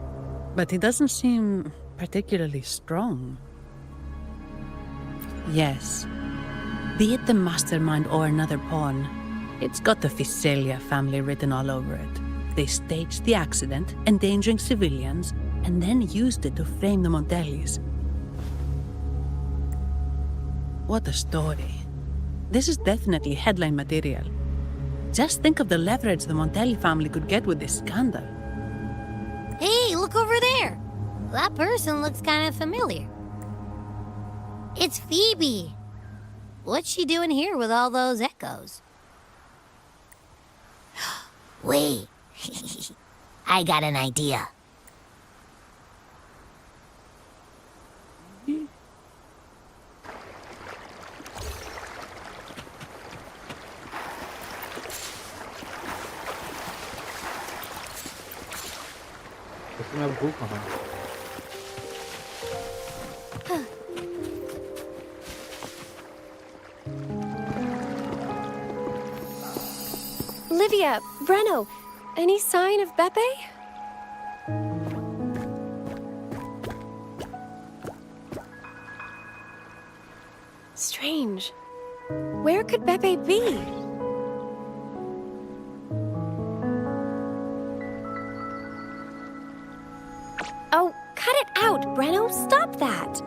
but he doesn't seem particularly strong. Yes. Be it the mastermind or another pawn, it's got the Physalia family written all over it. They staged the accident, endangering civilians, and then used it to frame the Montellis. What a story. This is definitely headline material. Just think of the leverage the Montelli family could get with this scandal. Hey, look over there! That person looks kind of familiar. It's Phoebe. What's she doing here with all those echoes? Wait, I got an idea. मैं अब हूँ कहाँ? Olivia, Breno, any sign of Beppe? Strange. Where could Beppe be? Oh, cut it out, Breno! Stop that!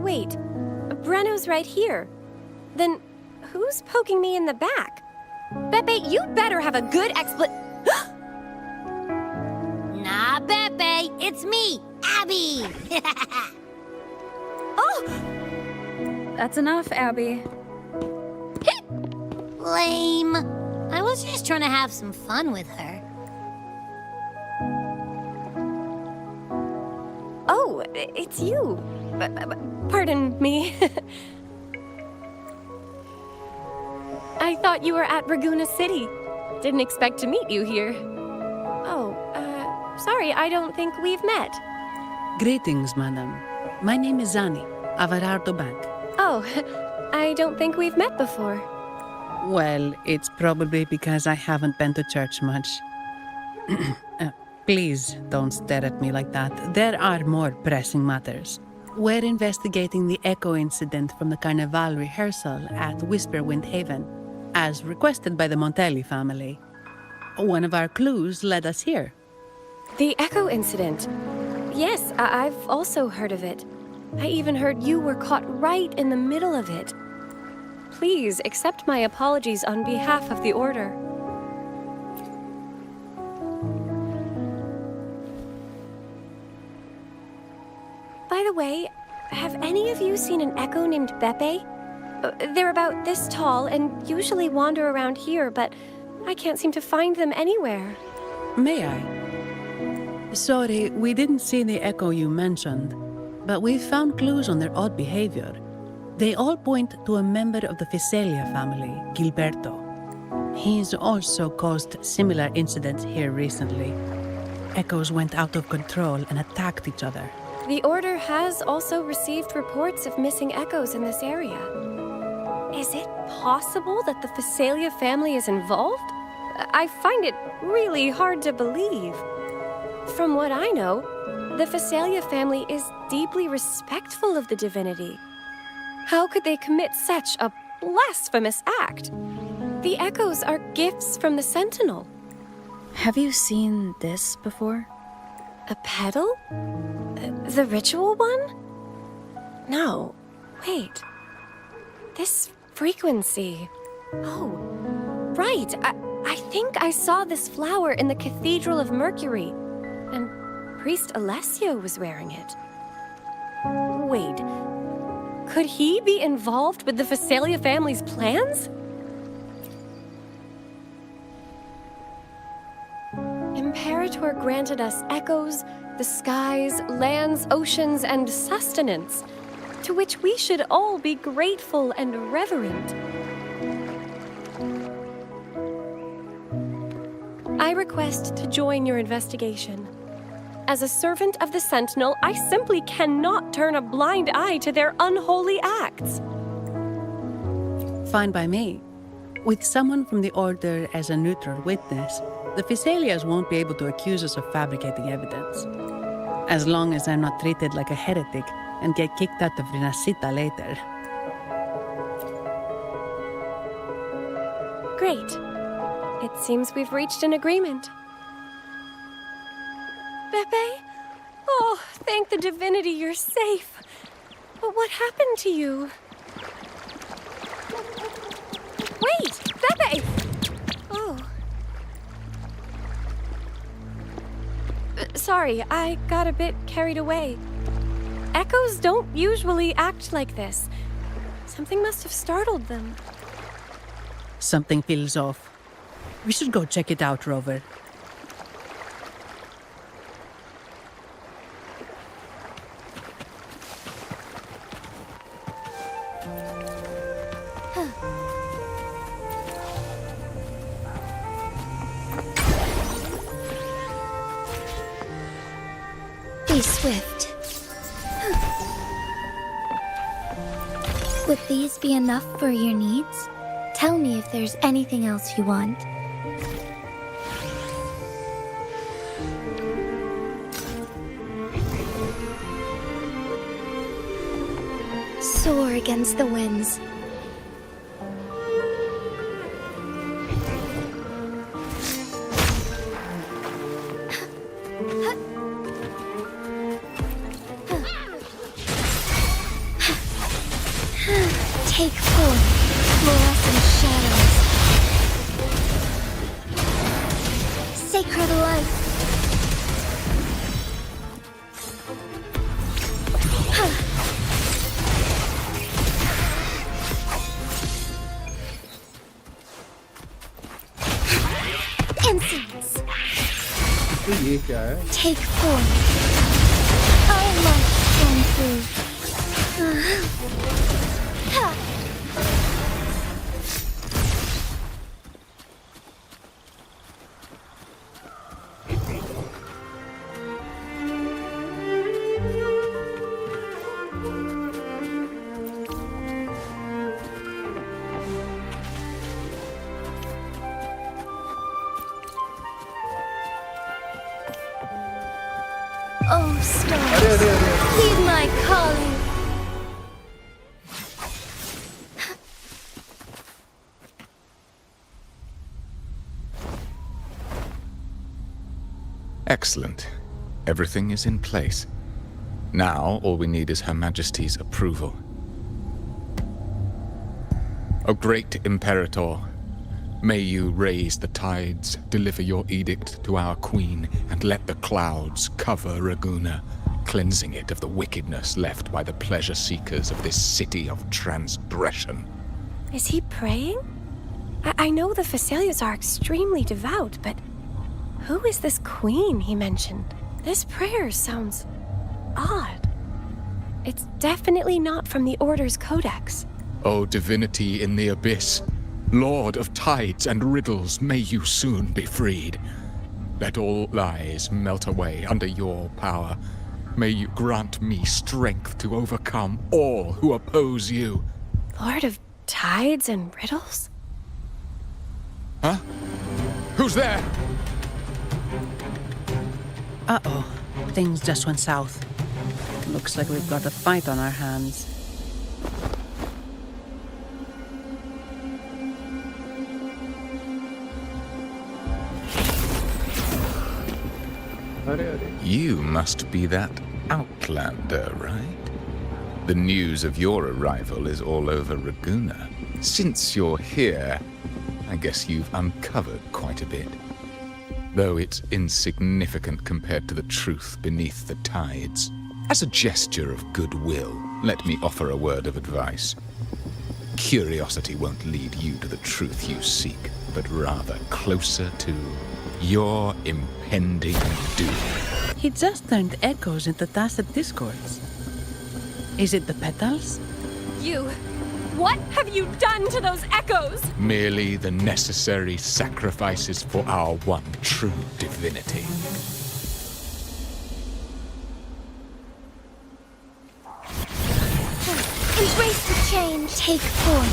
Wait, Breno's right here. Then who's poking me in the back? Beppe, you better have a good Nah, Beppe, it's me, Abby! Oh! That's enough, Abby. Lame. I was just trying to have some fun with her. Oh, it's you. Pardon me. I thought you were at Raguna City. Didn't expect to meet you here. Oh, sorry, I don't think we've met. Greetings, madam. My name is Zani, Avarardo Bank. Oh, I don't think we've met before. Well, it's probably because I haven't been to church much. Please don't stare at me like that. There are more pressing matters. We're investigating the echo incident from the Carnival rehearsal at Whisperwind Haven, as requested by the Montelli family. One of our clues led us here. The echo incident. Yes, I've also heard of it. I even heard you were caught right in the middle of it. Please accept my apologies on behalf of the Order. By the way, have any of you seen an echo named Beppe? They're about this tall and usually wander around here, but I can't seem to find them anywhere. May I? Sorry, we didn't see the echo you mentioned, but we found clues on their odd behavior. They all point to a member of the Fiselia family, Gilberto. He's also caused similar incidents here recently. Echoes went out of control and attacked each other. The Order has also received reports of missing echoes in this area. Is it possible that the Fiselia family is involved? I find it really hard to believe. From what I know, the Fiselia family is deeply respectful of the divinity. How could they commit such a blasphemous act? The echoes are gifts from the Sentinel. Have you seen this before? A pedal? The ritual one? No. Wait. This frequency. Oh, right. I think I saw this flower in the Cathedral of Mercury, and Priest Alessio was wearing it. Wait. Could he be involved with the Fiselia family's plans? Imperator granted us echoes, the skies, lands, oceans, and sustenance, to which we should all be grateful and reverent. I request to join your investigation. As a servant of the Sentinel, I simply cannot turn a blind eye to their unholy acts. Fine by me. With someone from the Order as a neutral witness, the Fiselias won't be able to accuse us of fabricating evidence. As long as I'm not treated like a heretic and get kicked out of Renacita later. Great. It seems we've reached an agreement. Beppe? Oh, thank the divinity you're safe. But what happened to you? Wait! Beppe! Oh. Sorry, I got a bit carried away. Echoes don't usually act like this. Something must have startled them. Something feels off. We should go check it out, Rover. Be swift. Would these be enough for your needs? Tell me if there's anything else you want. Soar against the winds. Take form, fluorescent shadows. Sacred light. Incense. तो ये क्या है? Take form. Our light shine through. Oh, stars, heed my calling. Excellent. Everything is in place. Now, all we need is Her Majesty's approval. O great Imperator, may you raise the tides, deliver your edict to our queen, and let the clouds cover Raguna, cleansing it of the wickedness left by the pleasure-seekers of this city of transgression. Is he praying? I know the Fesalias are extremely devout, but who is this queen he mentioned? This prayer sounds odd. It's definitely not from the Order's codex. O divinity in the abyss, Lord of tides and riddles, may you soon be freed. Let all lies melt away under your power. May you grant me strength to overcome all who oppose you. Lord of tides and riddles? Huh? Who's there? Uh-oh. Things just went south. Looks like we've got a fight on our hands. You must be that outlander, right? The news of your arrival is all over Raguna. Since you're here, I guess you've uncovered quite a bit. Though it's insignificant compared to the truth beneath the tides. As a gesture of goodwill, let me offer a word of advice. Curiosity won't lead you to the truth you seek, but rather closer to your impending doom. He just turned echoes into tacit discords. Is it the petals? You! What have you done to those echoes? Merely the necessary sacrifices for our one true divinity. Embrace the change. Take form.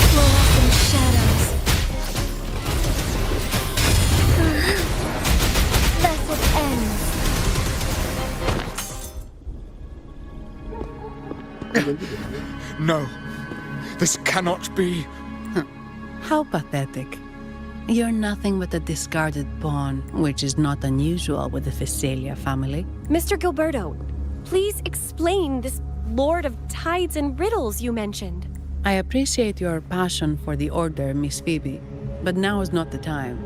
Fluorescent shadows. Blessed ends. No, this cannot be. How pathetic. You're nothing but a discarded pawn, which is not unusual with the Fesalia family. Mr. Gilberto, please explain this Lord of Tides and Riddles you mentioned. I appreciate your passion for the Order, Miss Phoebe, but now is not the time.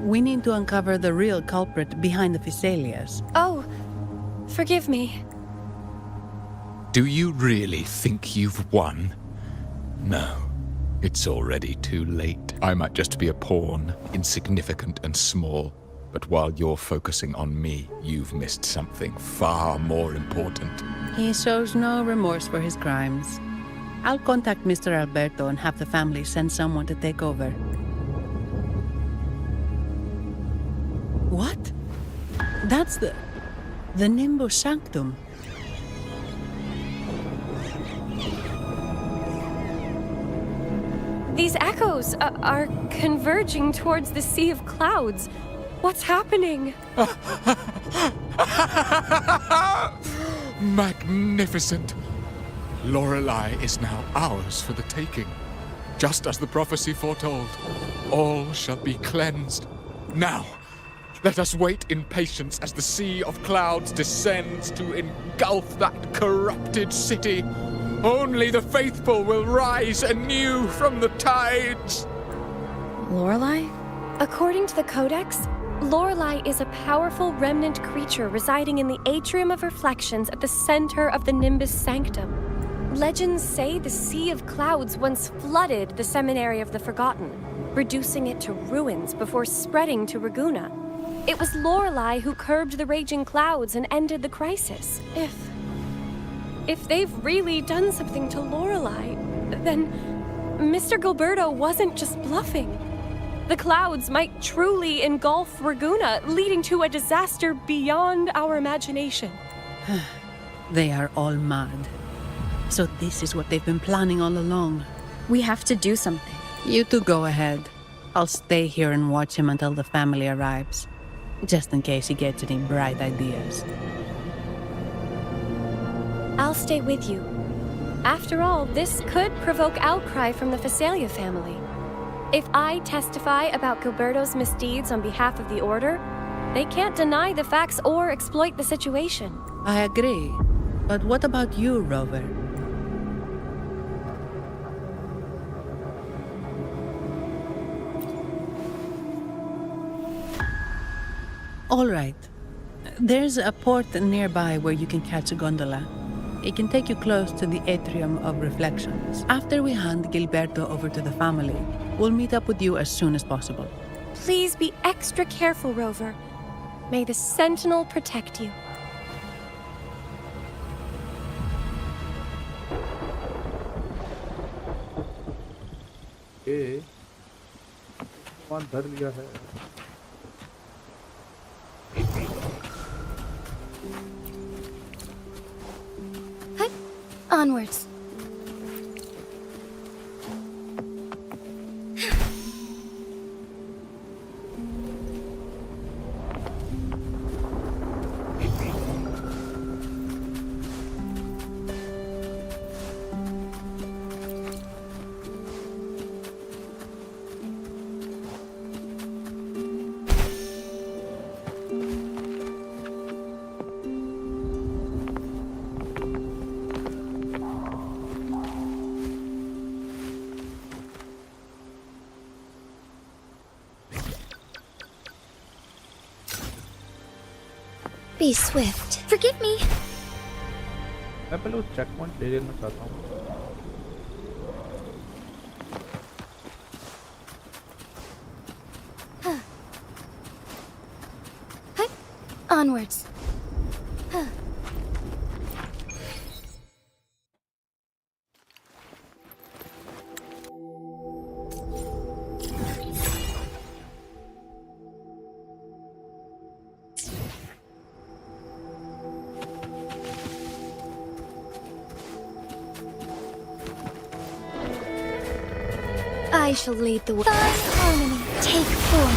We need to uncover the real culprit behind the Fesalias. Oh, forgive me. Do you really think you've won? No. It's already too late. I might just be a pawn, insignificant and small. But while you're focusing on me, you've missed something far more important. He shows no remorse for his crimes. I'll contact Mr. Alberto and have the family send someone to take over. What? That's the Nimbus Sanctum. echoes are converging towards the Sea of Clouds. What's happening? Magnificent! Lorelei is now ours for the taking. Just as the prophecy foretold, all shall be cleansed. Now, let us wait in patience as the Sea of Clouds descends to engulf that corrupted city. Only the faithful will rise anew from the tides. Lorelei? According to the Codex, Lorelei is a powerful remnant creature residing in the Atrium of Reflections at the center of the Nimbus Sanctum. Legends say the Sea of Clouds once flooded the Seminary of the Forgotten, reducing it to ruins before spreading to Raguna. It was Lorelei who curbed the raging clouds and ended the crisis. If they've really done something to Lorelei, then Mr. Gilberto wasn't just bluffing. The clouds might truly engulf Raguna, leading to a disaster beyond our imagination. They are all mad. So this is what they've been planning all along. We have to do something. You two go ahead. I'll stay here and watch him until the family arrives, just in case he gets any bright ideas. I'll stay with you. After all, this could provoke outcry from the Phasalia family. If I testify about Gilberto's misdeeds on behalf of the Order, they can't deny the facts or exploit the situation. I agree. But what about you, Rover? All right. There's a port nearby where you can catch a gondola. It can take you close to the Atrium of Reflections. After we hand Gilberto over to the family, we'll meet up with you as soon as possible. Please be extra careful, Rover. May the Sentinel protect you. ए मान धर लिया है Onwards. Be swift. Forgive me. मैं पहले उस check point ले लेना चाहता हूँ Onwards. I shall lead the way. Find harmony. Take form.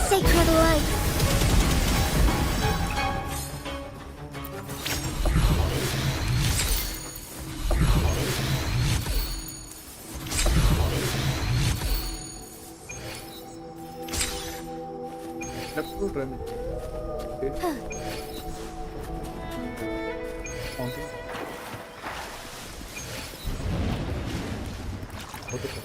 Sacred life. Electro damage. Okay. Mounting. Okay.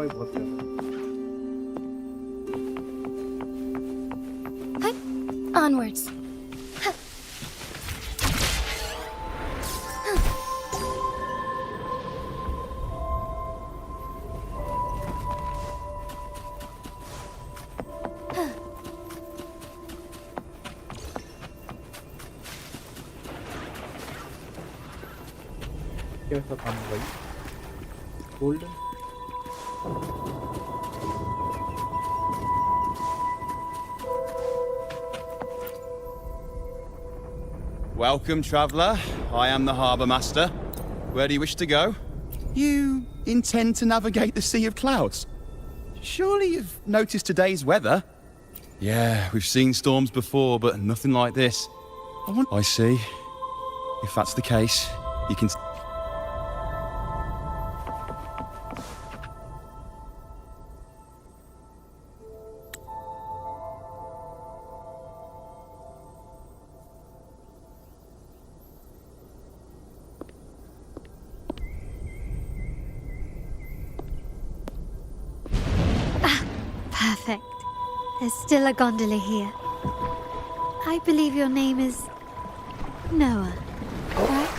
भाई बहुत ज्यादा। Onwards. कैसा काम है भाई? Golden Welcome, traveller. I am the harbour master. Where do you wish to go? You intend to navigate the Sea of Clouds? Surely you've noticed today's weather? Yeah, we've seen storms before, but nothing like this. I see. If that's the case, you can... Perfect. There's still a gondola here. I believe your name is Noah, right?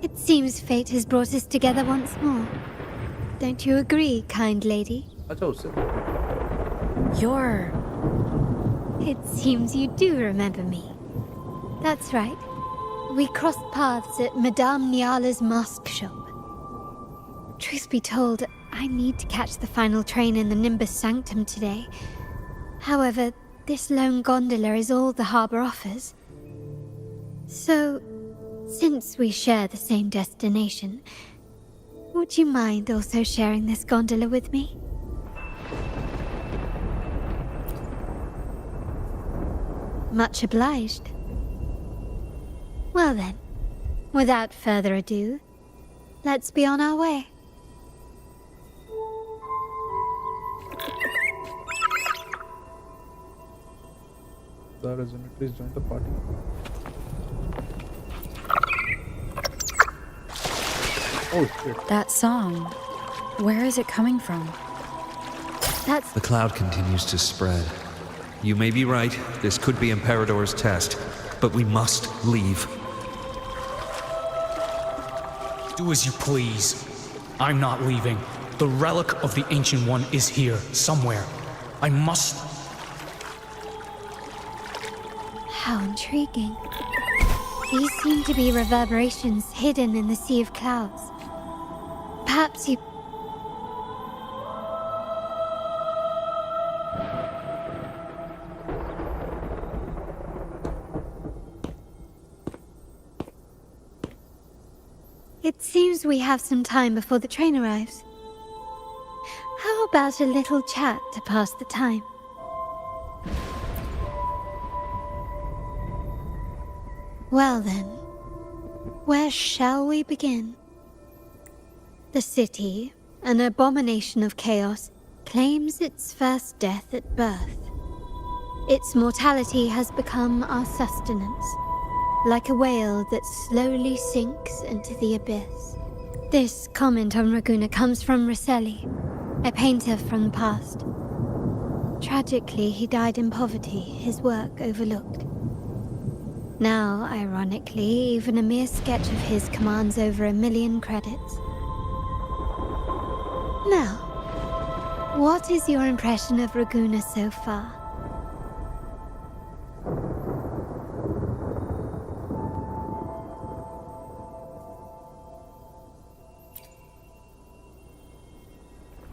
It seems fate has brought us together once more. Don't you agree, kind lady? You're... It seems you do remember me. That's right. We crossed paths at Madame Niala's mask shop. Truth be told, I need to catch the final train in the Nimbus Sanctum today. However, this lone gondola is all the harbour offers. So, since we share the same destination, would you mind also sharing this gondola with me? Much obliged. Well then, without further ado, let's be on our way. Please join the party. Oh shit. That song. Where is it coming from? That's... The cloud continues to spread. You may be right, this could be Imperador's test, but we must leave. Do as you please. I'm not leaving. The relic of the Ancient One is here, somewhere. I must... How intriguing. These seem to be reverberations hidden in the Sea of Clouds. Perhaps you... It seems we have some time before the train arrives. How about a little chat to pass the time? Well then, where shall we begin? The city, an abomination of chaos, claims its first death at birth. Its mortality has become our sustenance, like a whale that slowly sinks into the abyss. This comment on Raguna comes from Rosselli, a painter from the past. Tragically, he died in poverty, his work overlooked. Now, ironically, even a mere sketch of his commands over 1 million credits. Now, what is your impression of Raguna so far?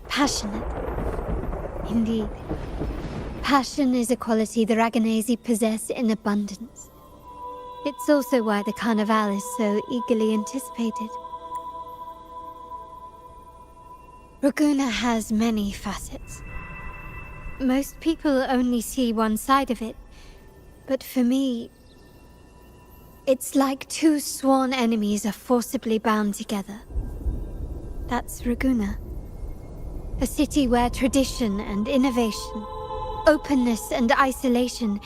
Passionate. Indeed. Passion is a quality the Raganesi possess in abundance. It's also why the Carnival is so eagerly anticipated. Raguna has many facets. Most people only see one side of it, but for me, it's like two sworn enemies are forcibly bound together. That's Raguna. A city where tradition and innovation, openness and isolation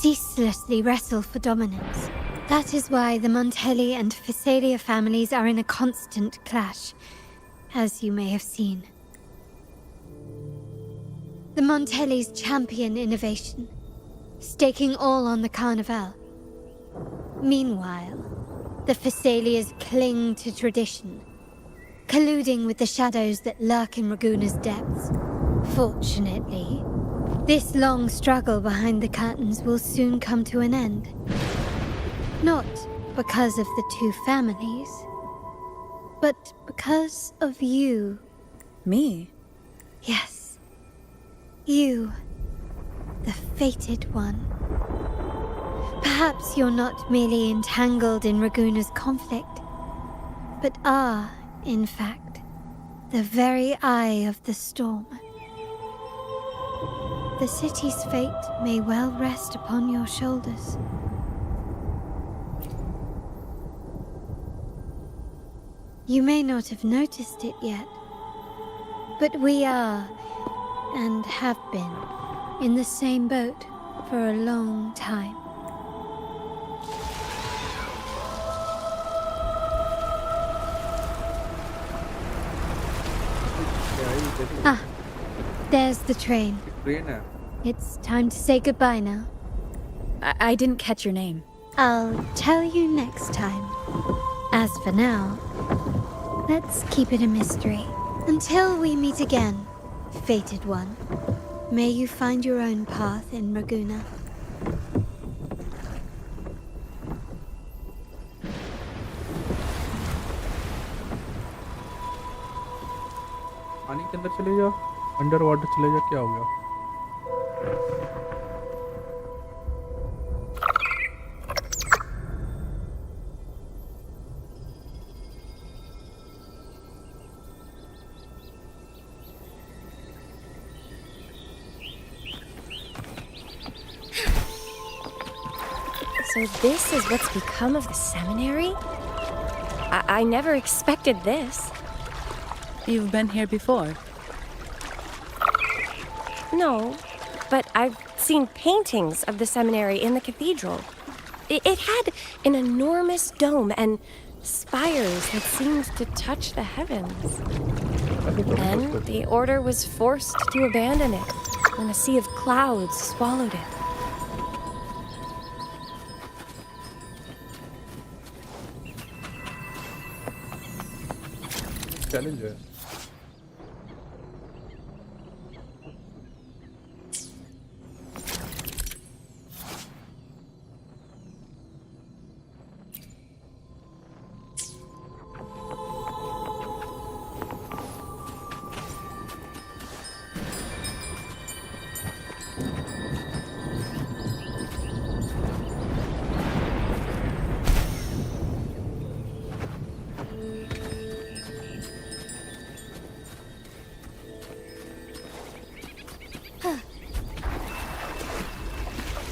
ceaselessly wrestle for dominance. That is why the Montelli and Phasalia families are in a constant clash, as you may have seen. The Montellis champion innovation, staking all on the Carnival. Meanwhile, the Phasalias cling to tradition, colluding with the shadows that lurk in Raguna's depths. Fortunately, this long struggle behind the curtains will soon come to an end. Not because of the two families, but because of you. Me? Yes. You. The fated one. Perhaps you're not merely entangled in Raguna's conflict, but are, in fact, the very eye of the storm. The city's fate may well rest upon your shoulders. You may not have noticed it yet, but we are, and have been, in the same boat for a long time. Ah, there's the train. It's time to say goodbye now. I didn't catch your name. I'll tell you next time. As for now, let's keep it a mystery. Until we meet again, fated one. May you find your own path in Raguna. पानी के अंदर चले जाओ, under water चले जाओ, क्या हो गया? So this is what's become of the seminary? I never expected this. You've been here before? No, but I've seen paintings of the seminary in the cathedral. It had an enormous dome and spires that seemed to touch the heavens. Then the order was forced to abandon it when a sea of clouds swallowed it. Challenge है।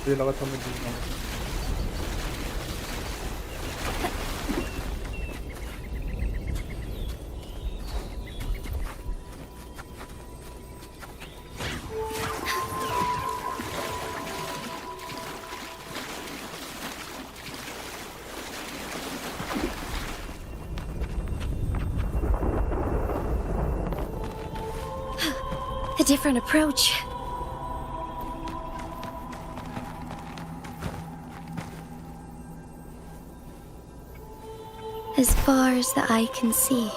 मुझे लगा था मैं जीत जाऊंगा। A different approach. As far as the eye can see.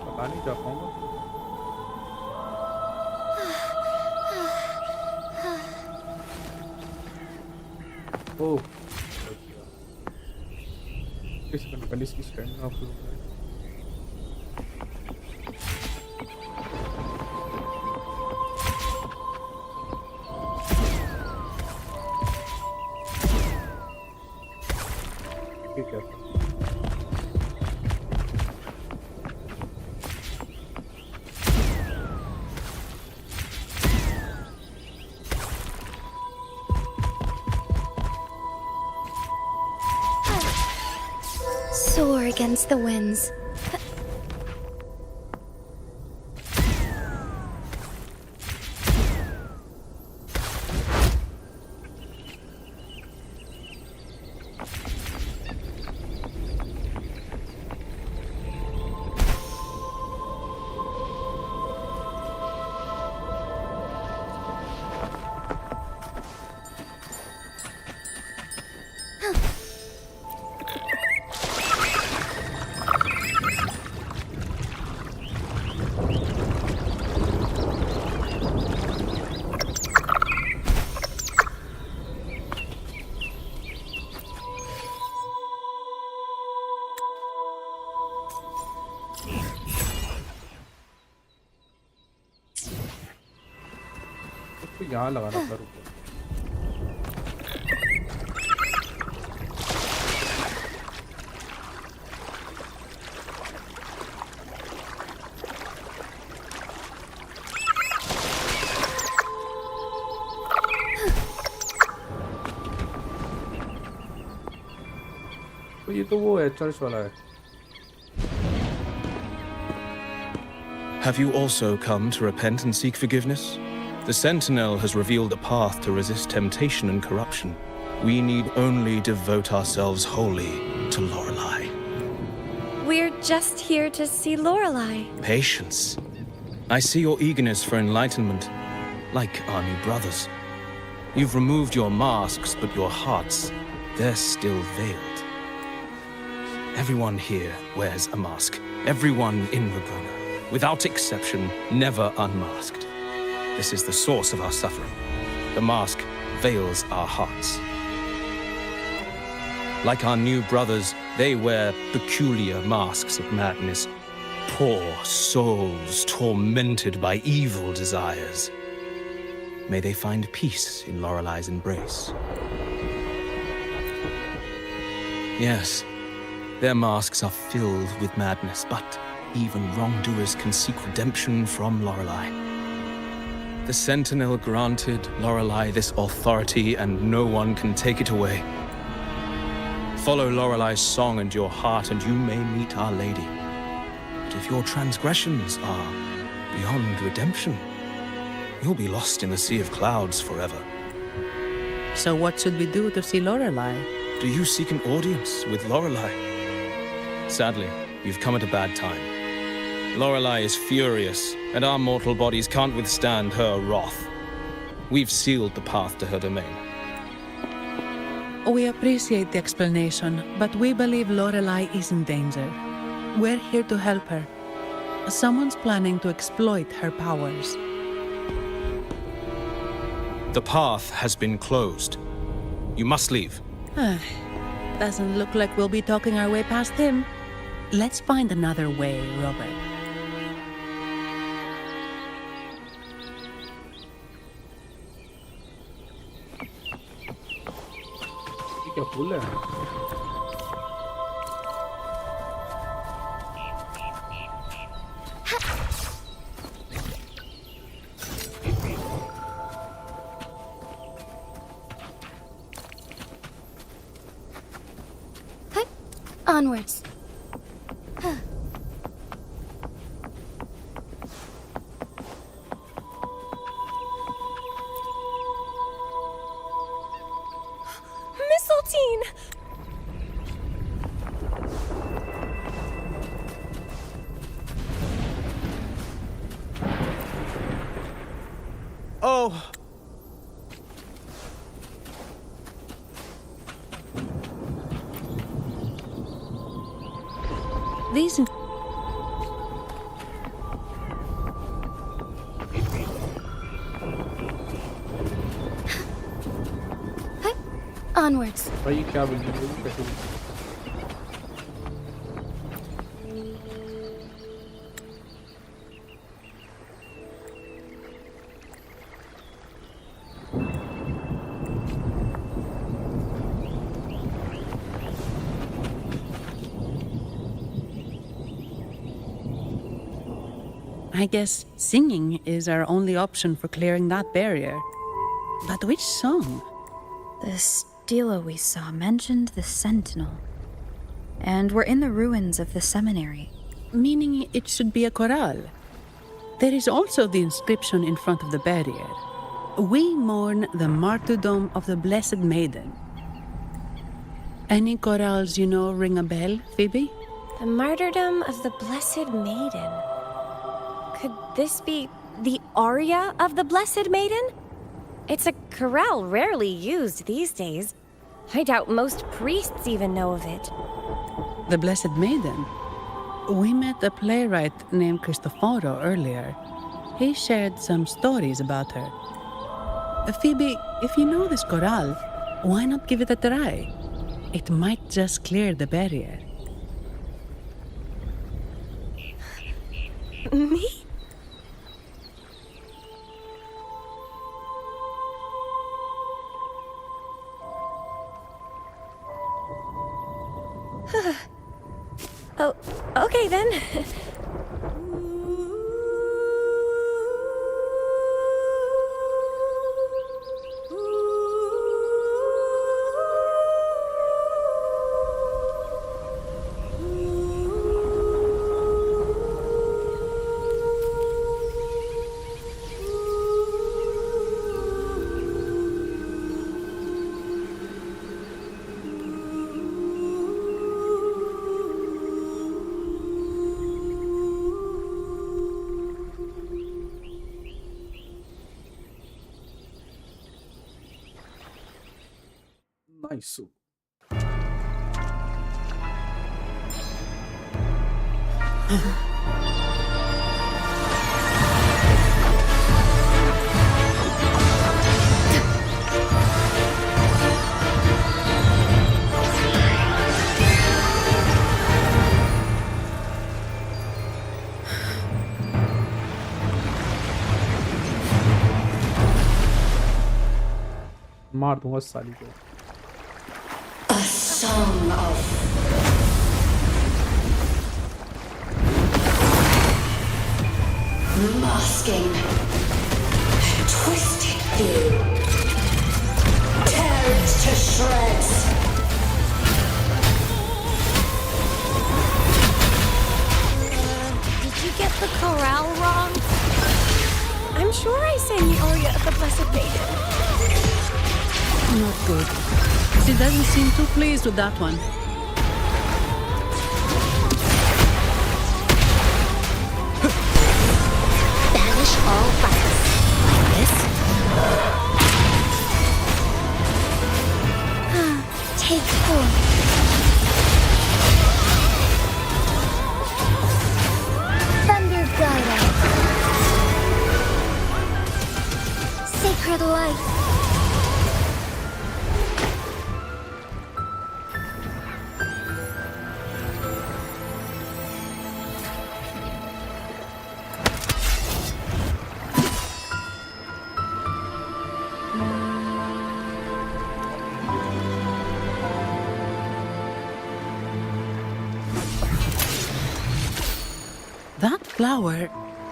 पता नहीं जा पाऊंगा। ओह पहले इसकी स्टैंड ऑफ हो गया। ठीक है against the winds. तो यहाँ लगाना था रुको तो ये तो वो है चर्च वाला है Have you also come to repent and seek forgiveness? The Sentinel has revealed a path to resist temptation and corruption. We need only devote ourselves wholly to Lorelei. We're just here to see Lorelei. Patience. I see your eagerness for enlightenment, like our new brothers. You've removed your masks, but your hearts, they're still veiled. Everyone here wears a mask. Everyone in Raguena, without exception, never unmasked. This is the source of our suffering. The mask veils our hearts. Like our new brothers, they wear peculiar masks of madness. Poor souls tormented by evil desires. May they find peace in Lorelei's embrace. Yes, their masks are filled with madness, but even wrongdoers can seek redemption from Lorelei. The Sentinel granted Lorelei this authority, and no one can take it away. Follow Lorelei's song and your heart, and you may meet Our Lady. But if your transgressions are beyond redemption, you'll be lost in the sea of clouds forever. So what should we do to see Lorelei? Do you seek an audience with Lorelei? Sadly, you've come at a bad time. Lorelei is furious, and our mortal bodies can't withstand her wrath. We've sealed the path to her domain. We appreciate the explanation, but we believe Lorelei is in danger. We're here to help her. Someone's planning to exploit her powers. The path has been closed. You must leave. Doesn't look like we'll be talking our way past him. Let's find another way, Robert. क्या फूल है Onwards. Mistletoe! Oh! These... Onwards. भाई क्या building है कैसे I guess singing is our only option for clearing that barrier. But which song? The stela we saw mentioned the Sentinel. And we're in the ruins of the seminary. Meaning it should be a corral. There is also the inscription in front of the barrier. We mourn the martyrdom of the Blessed Maiden. Any corrals you know ring a bell, Phoebe? The martyrdom of the Blessed Maiden. Could this be the aria of the Blessed Maiden? It's a corral rarely used these days. I doubt most priests even know of it. The Blessed Maiden? We met a playwright named Cristoforo earlier. He shared some stories about her. Phoebe, if you know this corral, why not give it a try? It might just clear the barrier. Me? Oh, okay then. Nice. मार दूंगा साली को. A song of masking, twisted view, tear it to shreds. Did you get the chorale wrong? I'm sure I sang the aria of the Blessed Maiden. Not good. She doesn't seem too pleased with that one. Banish all vice. Like this. Take form. Thunder guidance. Sacred life. That flower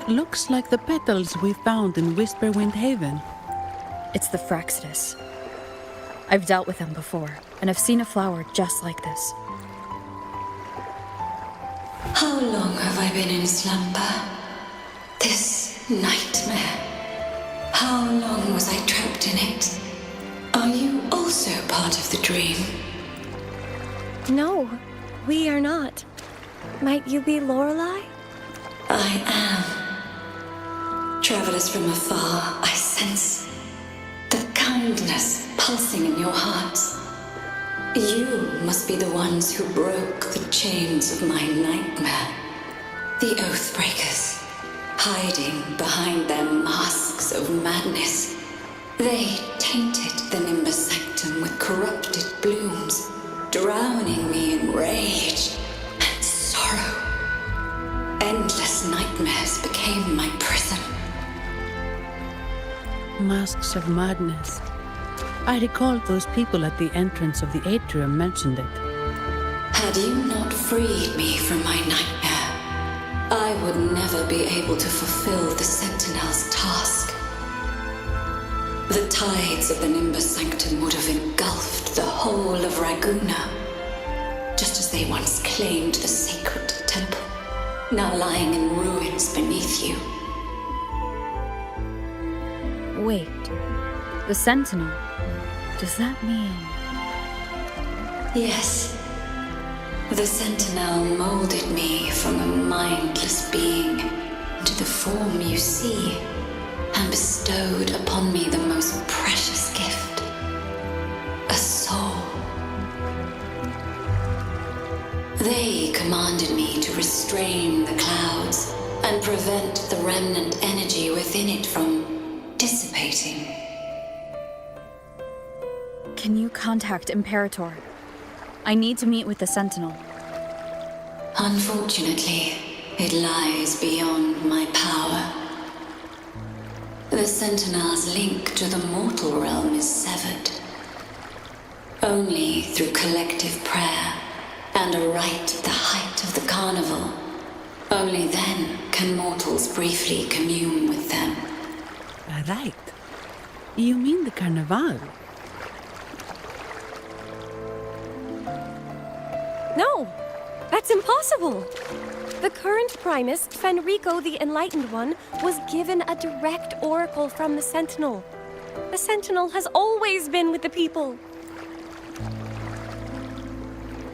looks like the petals we found in Whisperwind Haven. It's the Fraxidus. I've dealt with them before, and I've seen a flower just like this. How long have I been in slumber? This nightmare. How long was I trapped in it? Are you also part of the dream? No, we are not. Might you be Lorelei? I am. Travelers from afar, I sense the kindness pulsing in your hearts. You must be the ones who broke the chains of my nightmare. The Oathbreakers, hiding behind their masks of madness. They tainted the Nimbus Sanctum with corrupted blooms, drowning me in rage and sorrow. Endless nightmares became my prison. Masks of madness. I recall those people at the entrance of the atrium mentioned it. Had you not freed me from my nightmare, I would never be able to fulfill the Sentinel's task. The tides of the Nimbus Sanctum would have engulfed the whole of Raguna, just as they once claimed the sacred temple, now lying in ruins beneath you. Wait, the Sentinel. Does that mean... Yes. The Sentinel molded me from a mindless being to the form you see, and bestowed upon me the most precious gift, a soul. They commanded me to restrain the clouds and prevent the remnant energy within it from dissipating. Can you contact Imperator? I need to meet with the Sentinel. Unfortunately, it lies beyond my power. The Sentinel's link to the mortal realm is severed. Only through collective prayer and a rite at the height of the carnival, only then can mortals briefly commune with them. Right. You mean the Carnival? No! That's impossible! The current Primus, Fenrico the Enlightened One, was given a direct oracle from the Sentinel. The Sentinel has always been with the people.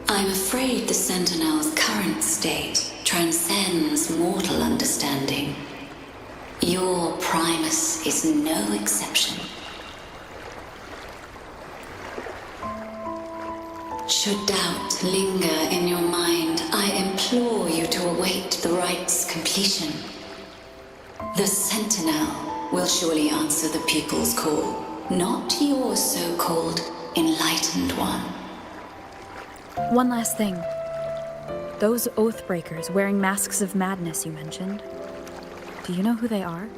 I'm afraid the Sentinel's current state transcends mortal understanding. Your Primus is no exception. Should doubt linger in your mind, I implore you to await the rite's completion. The Sentinel will surely answer the people's call, not your so-called Enlightened One. One last thing. Those Oathbreakers wearing masks of madness you mentioned. Do you know who they are?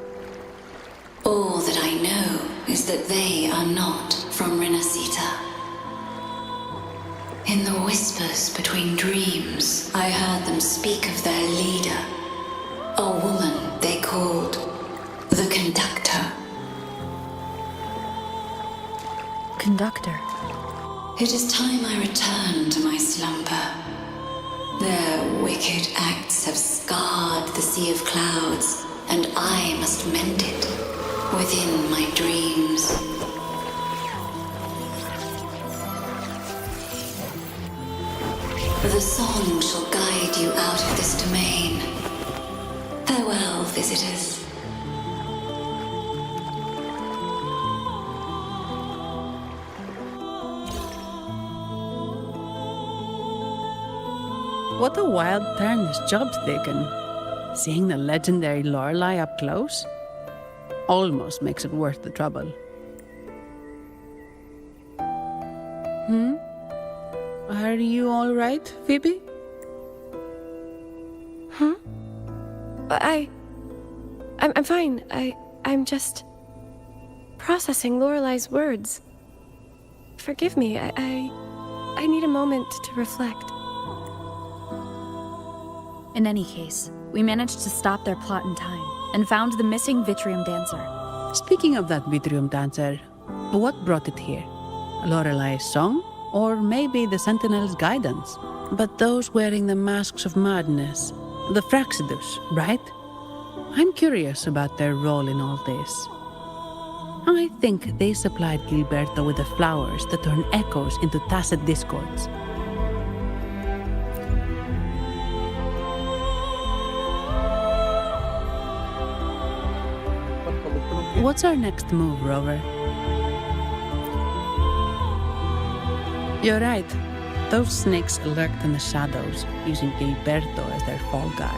All that I know is that they are not from Renacita. In the whispers between dreams, I heard them speak of their leader, a woman they called the Conductor. Conductor? It is time I return to my slumber. Their wicked acts have scarred the Sea of Clouds, and I must mend it within my dreams. The song shall guide you out of this domain. Farewell, visitors. What a wild turn this job's taken. Seeing the legendary Lorelei up close almost makes it worth the trouble. Are you all right, Phoebe? Huh? I'm fine. I'm just processing Lorelei's words. Forgive me. I need a moment to reflect. In any case, we managed to stop their plot in time and found the missing Vitrium Dancer. Speaking of that Vitrium Dancer, what brought it here? Lorelei's song? Or maybe the Sentinel's guidance? But those wearing the masks of madness, the Fraxidus, right? I'm curious about their role in all this. I think they supplied Gilberto with the flowers that turn echoes into tacit discords. What's our next move, Rover? You're right. Those snakes lurked in the shadows, using Gilberto as their fall guy.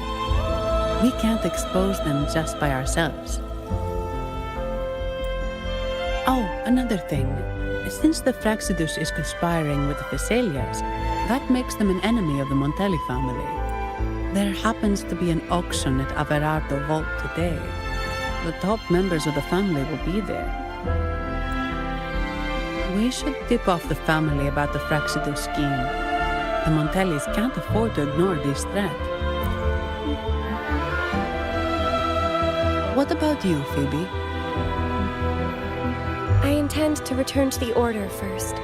We can't expose them just by ourselves. Oh, another thing. Since the Fraxidus is conspiring with the Thessalians, that makes them an enemy of the Montelli family. There happens to be an auction at Averardo Vault today. The top members of the family will be there. We should tip off the family about the Fraxidus scheme. The Montellis can't afford to ignore this threat. What about you, Phoebe? I intend to return to the Order first.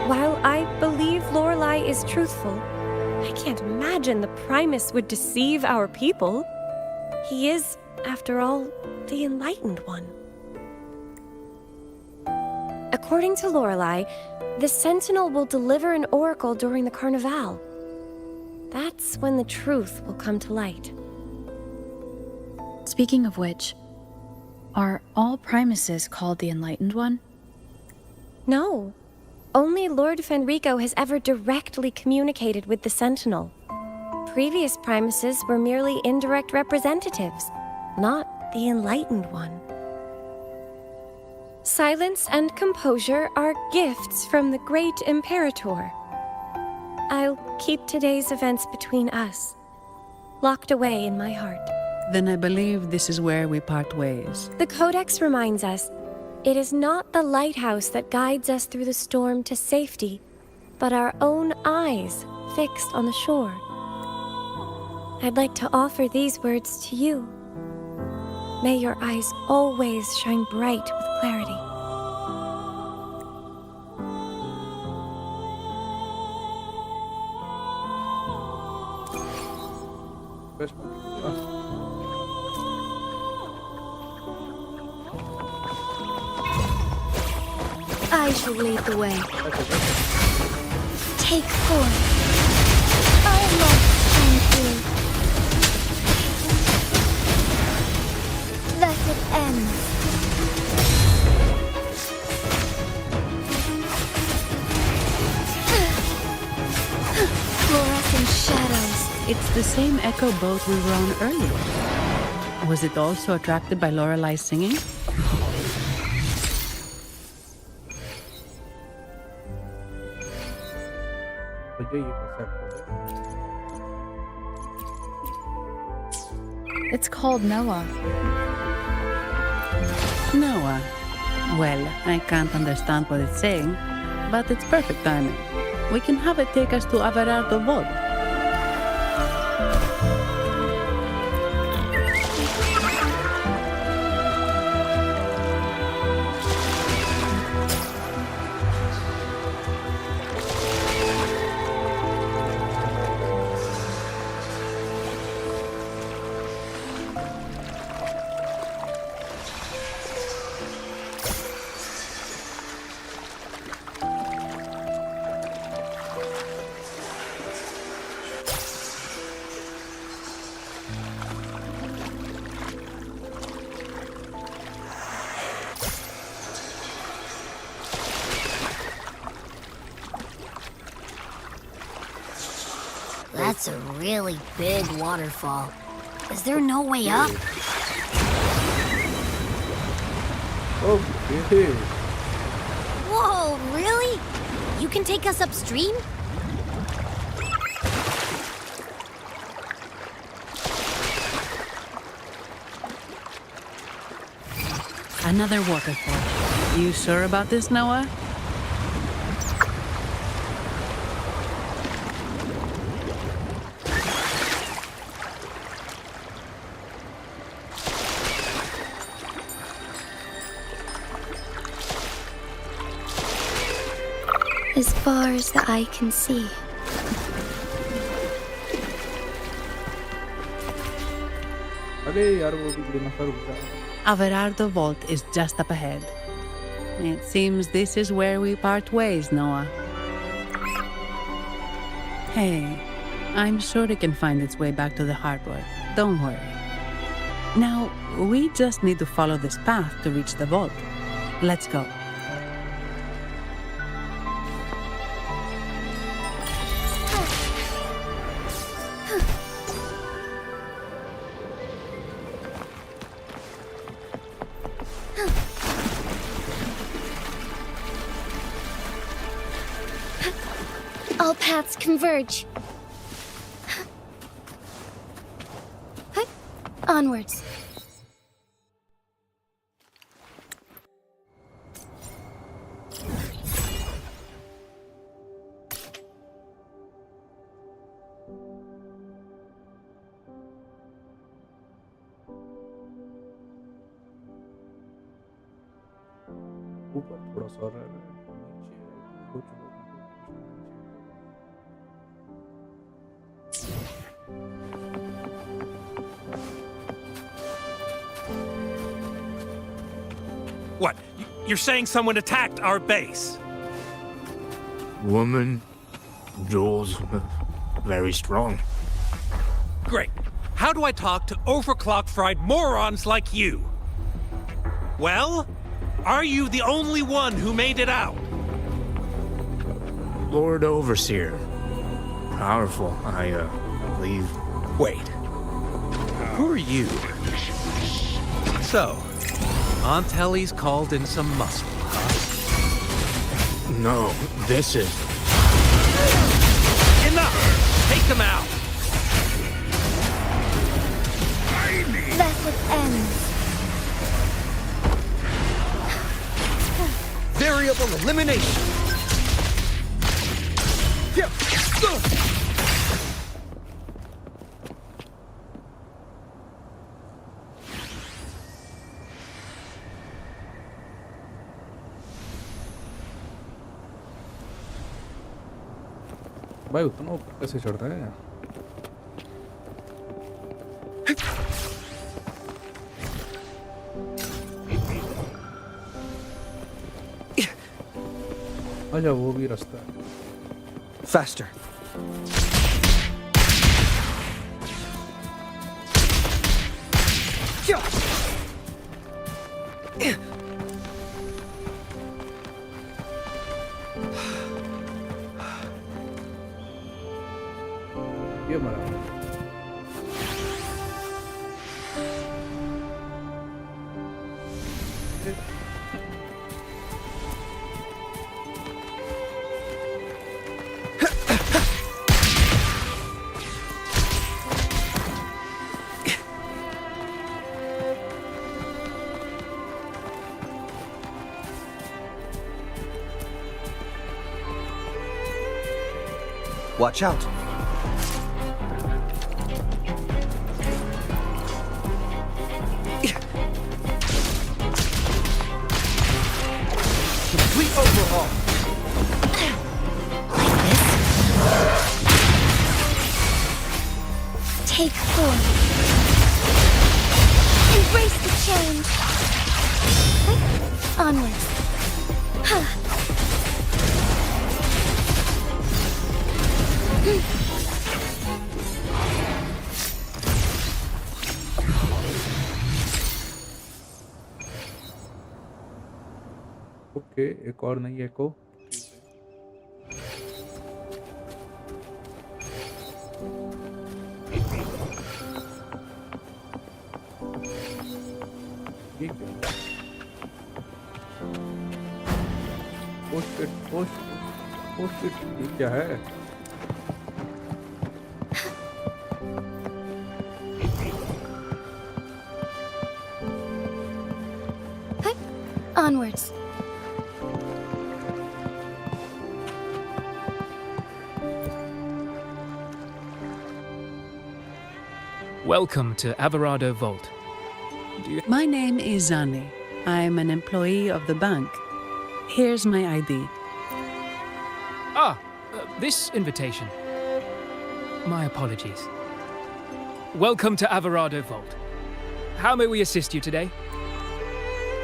While I believe Lorelei is truthful, I can't imagine the Primus would deceive our people. He is, after all, the Enlightened One. According to Lorelei, the Sentinel will deliver an oracle during the Carnival. That's when the truth will come to light. Speaking of which, are all Primuses called the Enlightened One? No. Only Lord Fenrico has ever directly communicated with the Sentinel. Previous Primuses were merely indirect representatives, not the Enlightened One. Silence and composure are gifts from the great Imperator. I'll keep today's events between us, locked away in my heart. Then I believe this is where we part ways. The Codex reminds us, it is not the lighthouse that guides us through the storm to safety, but our own eyes fixed on the shore. I'd like to offer these words to you. May your eyes always shine bright with clarity. I shall lead the way. Take forth. I must shine through. Let it end. Fluorescent shadows. It's the same echo boat we were on earlier. Was it also attracted by Lorelei's singing? It's called Noah. Noah. Well, I can't understand what it's saying, but it's perfect timing. We can have it take us to Averardo Vault. That's a really big waterfall. Is there no way up? Okay. Whoa, really? You can take us upstream? Another waterfall. You sure about this, Noah? As far as the eye can see. Averardo Vault is just up ahead. It seems this is where we part ways, Noah. Hey, I'm sure it can find its way back to the harbor. Don't worry. Now, we just need to follow this path to reach the vault. Let's go. All paths converge. Onwards. ऊपर थोड़ा सा रह रहा है नीचे हो चुका है। What? You're saying someone attacked our base? Woman, Jules, very strong. Great. How do I talk to overclock-fried morons like you? Well, are you the only one who made it out? Lord Overseer. Powerful, I believe. Wait. Who are you? So, Aunt Helly's called in some muscle, huh? No, this is... Enough! Take them out! Let it end. Variable elimination! भाई उतना ऊपर कैसे चढ़ता है? अच्छा वो भी रास्ता है. Faster. ये मरा. Watch out. Complete overhaul. Take form. Embrace the change. Onwards. Okay एक और नहीं एको. ठीक है. पोस्ट ये क्या है? Onwards. Welcome to Alvarado Vault. My name is Zani. I'm an employee of the bank. Here's my ID. This invitation. My apologies. Welcome to Alvarado Vault. How may we assist you today?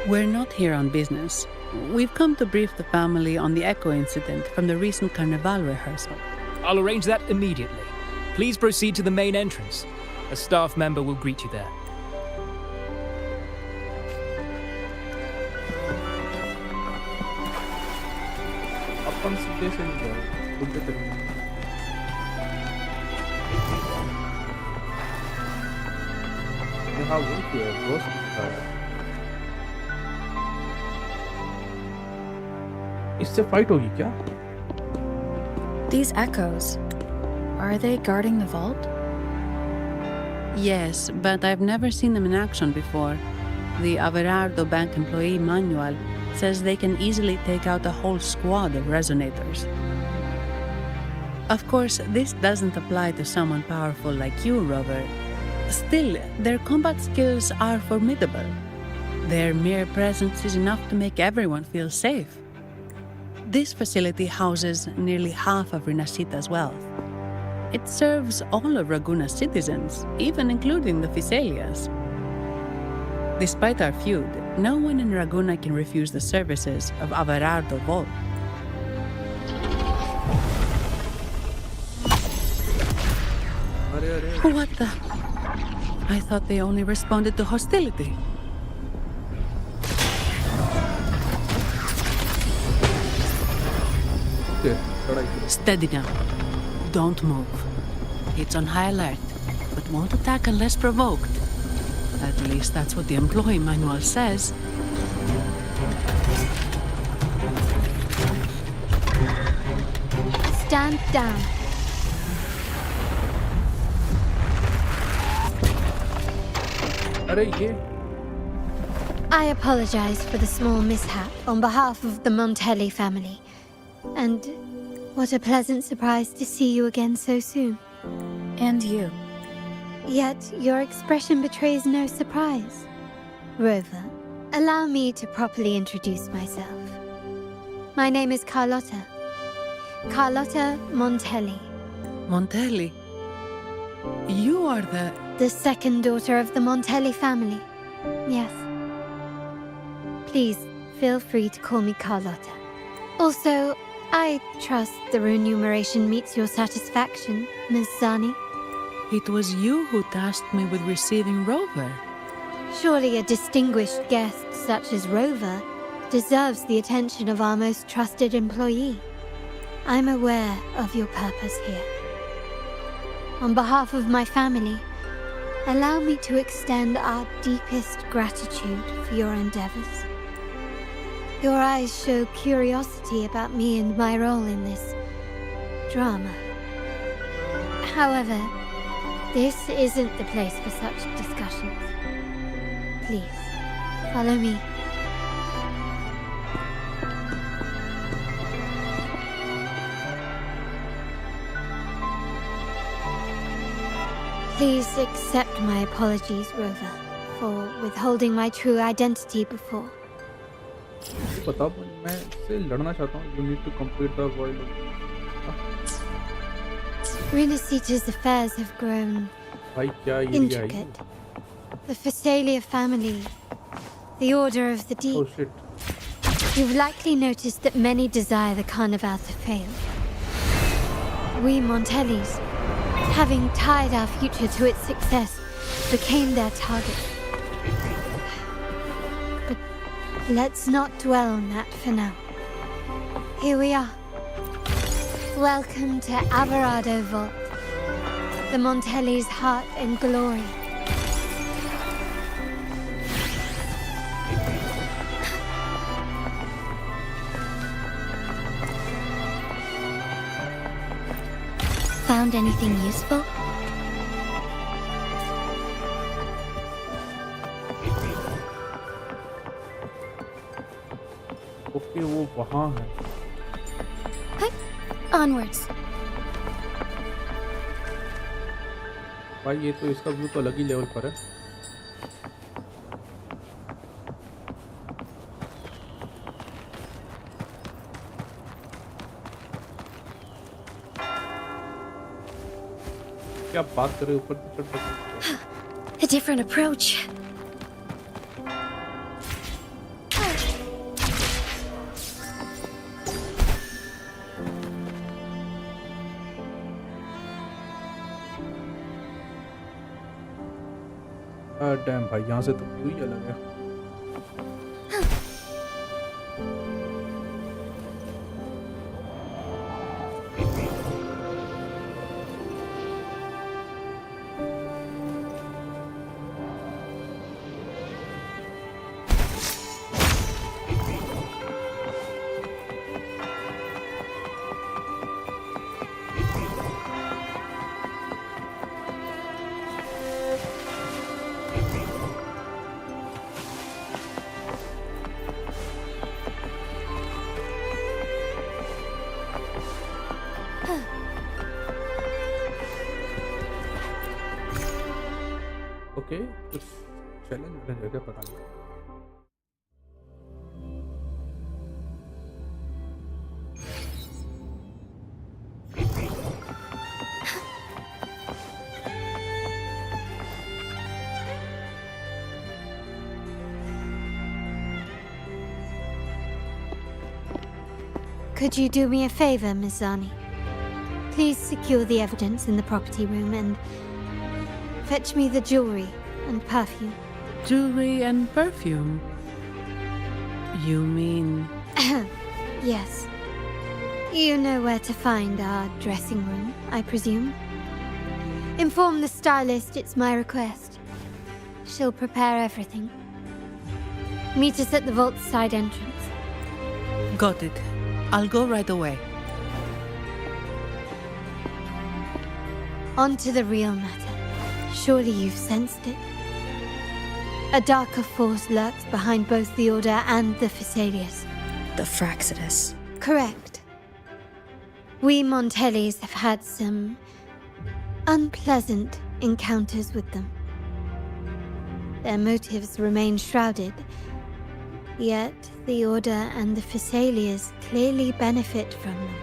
We're not here on business. We've come to brief the family on the Echo incident from the recent Carnival rehearsal. I'll arrange that immediately. Please proceed to the main entrance. A staff member will greet you there. अपन सीधे से नहीं जाए. उल्टे तरफ. यहाँ वो क्या है? दोस्त दिखा है. इससे फाइट होगी क्या? These echoes, are they guarding the vault? Yes, but I've never seen them in action before. The Averardo Bank employee manual says they can easily take out a whole squad of resonators. Of course, this doesn't apply to someone powerful like you, Rover. Still, their combat skills are formidable. Their mere presence is enough to make everyone feel safe. This facility houses nearly half of Rinascita's wealth. It serves all of Raguna's citizens, even including the Physaelias. Despite our feud, No one in Raguna can refuse the services of Averardo Vol. What the? I thought they only responded to hostility. Steady now. Don't move. It's on high alert, but won't attack unless provoked. At least that's what the employee manual says. Stand down. I apologize for the small mishap on behalf of the Montelli family. And what a pleasant surprise to see you again so soon. And you. Yet your expression betrays no surprise. Rover, allow me to properly introduce myself. My name is Carlotta. Carlotta Montelli. Montelli? You are the second daughter of the Montelli family. Yes. Please, feel free to call me Carlotta. Also, I trust the remuneration meets your satisfaction, Ms. Zani. It was you who tasked me with receiving Rover. Surely a distinguished guest such as Rover deserves the attention of our most trusted employee. I'm aware of your purpose here. On behalf of my family, allow me to extend our deepest gratitude for your endeavors. Your eyes show curiosity about me and my role in this drama. However, this isn't the place for such discussions. Please, follow me. Please accept my apologies, Rover, for withholding my true identity before. बताओ मैं इससे लड़ना चाहता हूँ. You need to complete the world. Rinasita's affairs have grown intricate. The Phasalia family, the Order of the Deep. Oh shit. You've likely noticed that many desire the Carnival to fail. We Montellis, having tied our future to its success, became their target. But let's not dwell on that for now. Here we are. Welcome to Averardo Vault, the Montelli's heart and glory. Found anything useful? Okay, वो वहाँ है. Onwards. भाई ये तो इसका view तो अलग ही level पर है. क्या बात कर रहे हो, ऊपर से चढ़ सकते. A different approach. डैम भाई यहाँ से तो व्यू ही अलग है. ओके, कुछ चैलेंज मिल जाएगा पता नहीं. Could you do me a favor, Miss Zani? Please secure the evidence in the property room and fetch me the jewelry and perfume. Jewelry and perfume? You mean... Yes. You know where to find our dressing room, I presume. Inform the stylist it's my request. She'll prepare everything. Meet us at the vault's side entrance. Got it. I'll go right away. On to the real matter. Surely you've sensed it. A darker force lurks behind both the Order and the Phasaelius. The Fraxidus. Correct. We Montellis have had some unpleasant encounters with them. Their motives remain shrouded, yet the Order and the Phasaelius clearly benefit from them.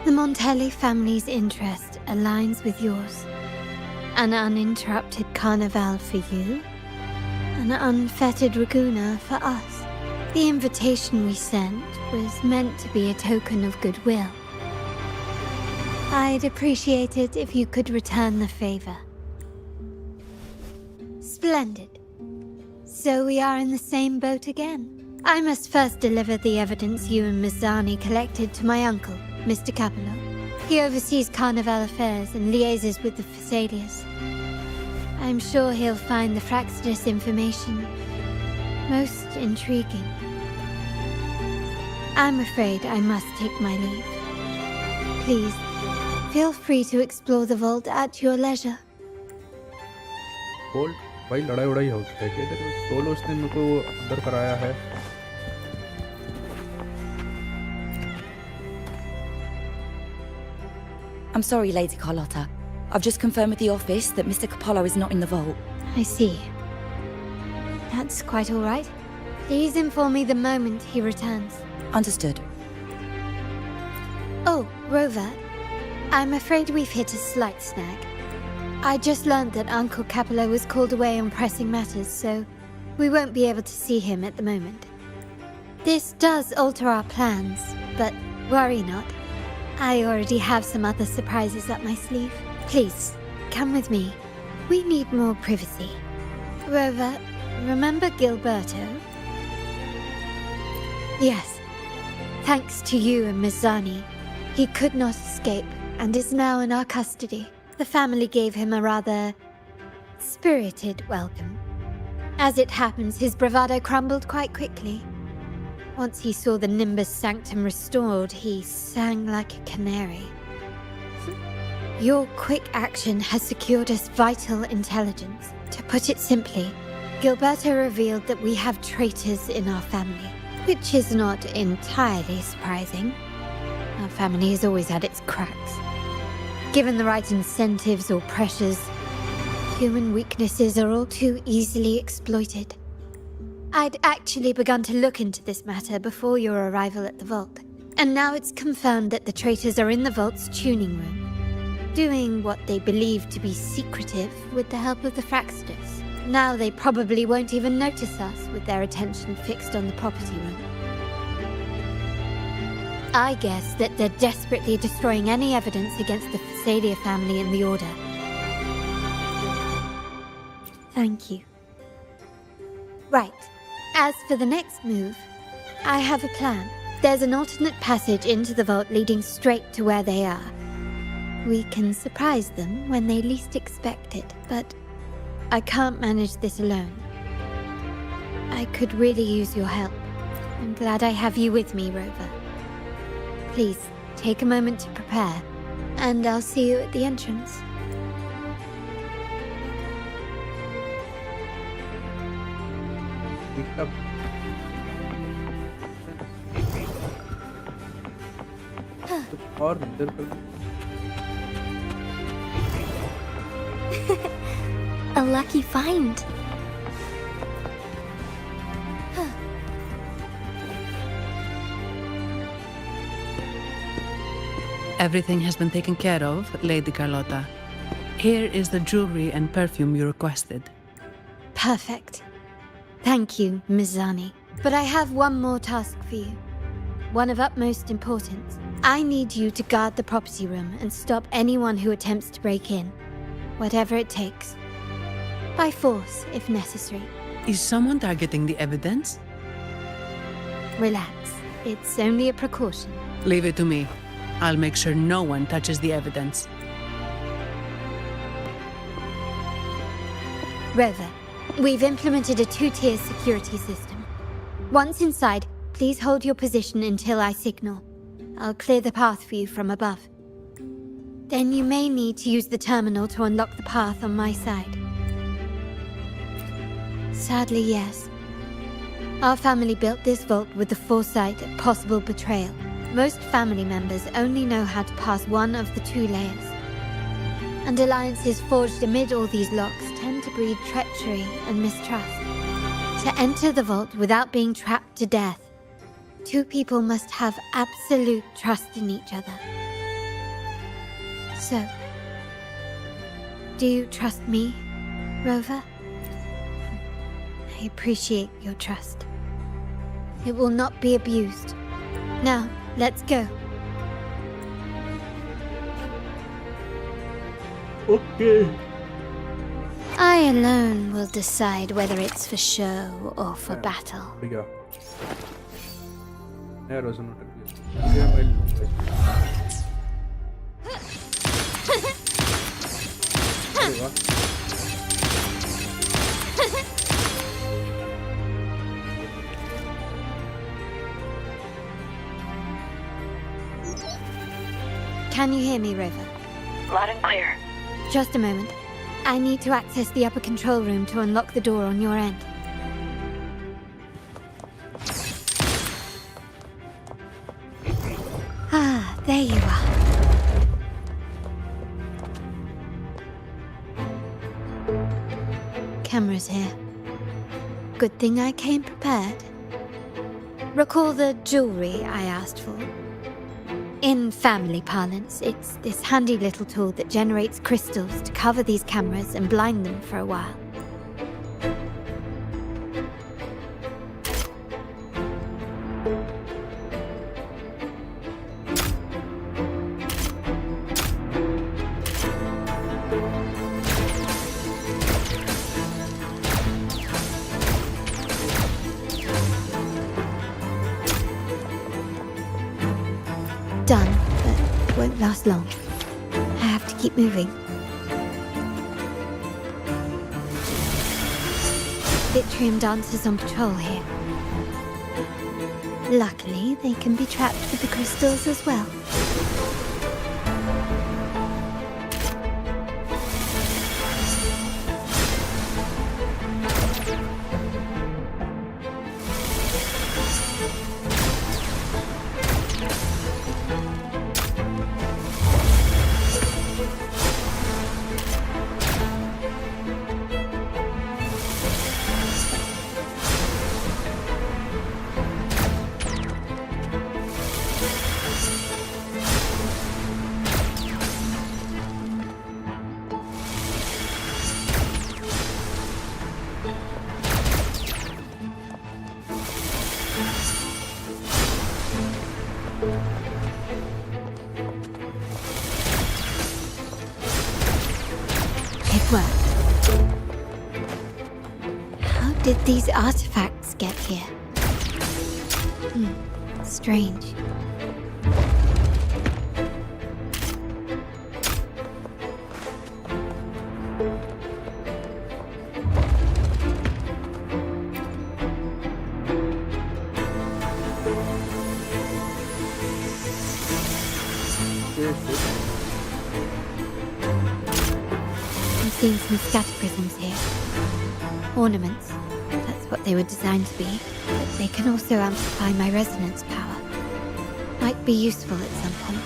The Montelli family's interest aligns with yours. An uninterrupted carnival for you, an unfettered Raguna for us. The invitation we sent was meant to be a token of goodwill. I'd appreciate it if you could return the favor. Splendid. So we are in the same boat again. I must first deliver the evidence you and Miss Zani collected to my uncle, Mr. Capello. He oversees Carnival affairs and liaises with the Phasaelius. I'm sure he'll find the Fraxidus information most intriguing. I'm afraid I must take my leave. Please, feel free to explore the vault at your leisure. Vault? भाई लड़ाई उड़ाई होती है क्या तेरे solo उसने मेरे को अंदर कराया है. I'm sorry, Lady Carlotta. I've just confirmed with the office that Mr. Capello is not in the vault. I see. That's quite all right. Please inform me the moment he returns. Understood. Oh, Rover. I'm afraid we've hit a slight snag. I just learned that Uncle Capello was called away on pressing matters, so we won't be able to see him at the moment. This does alter our plans, but worry not. I already have some other surprises up my sleeve. Please, come with me. We need more privacy. Rover, remember Gilberto? Yes. Thanks to you and Miss Zani, he could not escape and is now in our custody. The family gave him a rather spirited welcome. As it happens, his bravado crumbled quite quickly. Once he saw the Nimbus Sanctum restored, he sang like a canary. Your quick action has secured us vital intelligence. To put it simply, Gilberto revealed that we have traitors in our family, which is not entirely surprising. Our family has always had its cracks. Given the right incentives or pressures, human weaknesses are all too easily exploited. I'd actually begun to look into this matter before your arrival at the vault, and now it's confirmed that the traitors are in the vault's tuning room, doing what they believe to be secretive with the help of the Fraxidus. Now they probably won't even notice us with their attention fixed on the property room. I guess that they're desperately destroying any evidence against the Phasalia family and the Order. Thank you. Right. As for the next move, I have a plan. There's an alternate passage into the vault leading straight to where they are. We can surprise them when they least expect it, but I can't manage this alone. I could really use your help. I'm glad I have you with me, Rover. Please, take a moment to prepare, and I'll see you at the entrance. और इधर कर A lucky find. Everything has been taken care of, Lady Carlotta. Here is the jewelry and perfume you requested. Perfect. Thank you, Miss Zani. But I have one more task for you. one of utmost importance. I need you to guard the property room and stop anyone who attempts to break in. Whatever it takes. By force, if necessary. Is someone targeting the evidence? Relax. It's only a precaution. Leave it to me. I'll make sure no one touches the evidence. Rover, we've implemented a 2-tier security system. Once inside, please hold your position until I signal. I'll clear the path for you from above. Then you may need to use the terminal to unlock the path on my side. Sadly, yes. Our family built this vault with the foresight of possible betrayal. Most family members only know how to pass one of the 2 layers. And alliances forged amid all these locks tend to breed treachery and mistrust. To enter the vault without being trapped to death, 2 people must have absolute trust in each other. So, do you trust me, Rover? I appreciate your trust. It will not be abused. Now, let's go. Okay. I alone will decide whether it's for show or for battle. Liga. Arrows are not a yeah, Can you hear me, Rover? Loud and clear. Just a moment. I need to access the upper control room to unlock the door on your end. Ah, there you are. Cameras here. Good thing I came prepared. Recall the jewelry I asked for? In family parlance, it's this handy little tool that generates crystals to cover these cameras and blind them for a while. Done, but won't last long. I have to keep moving. Vitrium dancers on patrol here. Luckily, they can be trapped with the crystals as well. How did these artifacts get here? Strange. I'm seeing some scatter prisms here. Ornaments. That's what they were designed to be. But they can also amplify my resonance power. Might be useful at some point.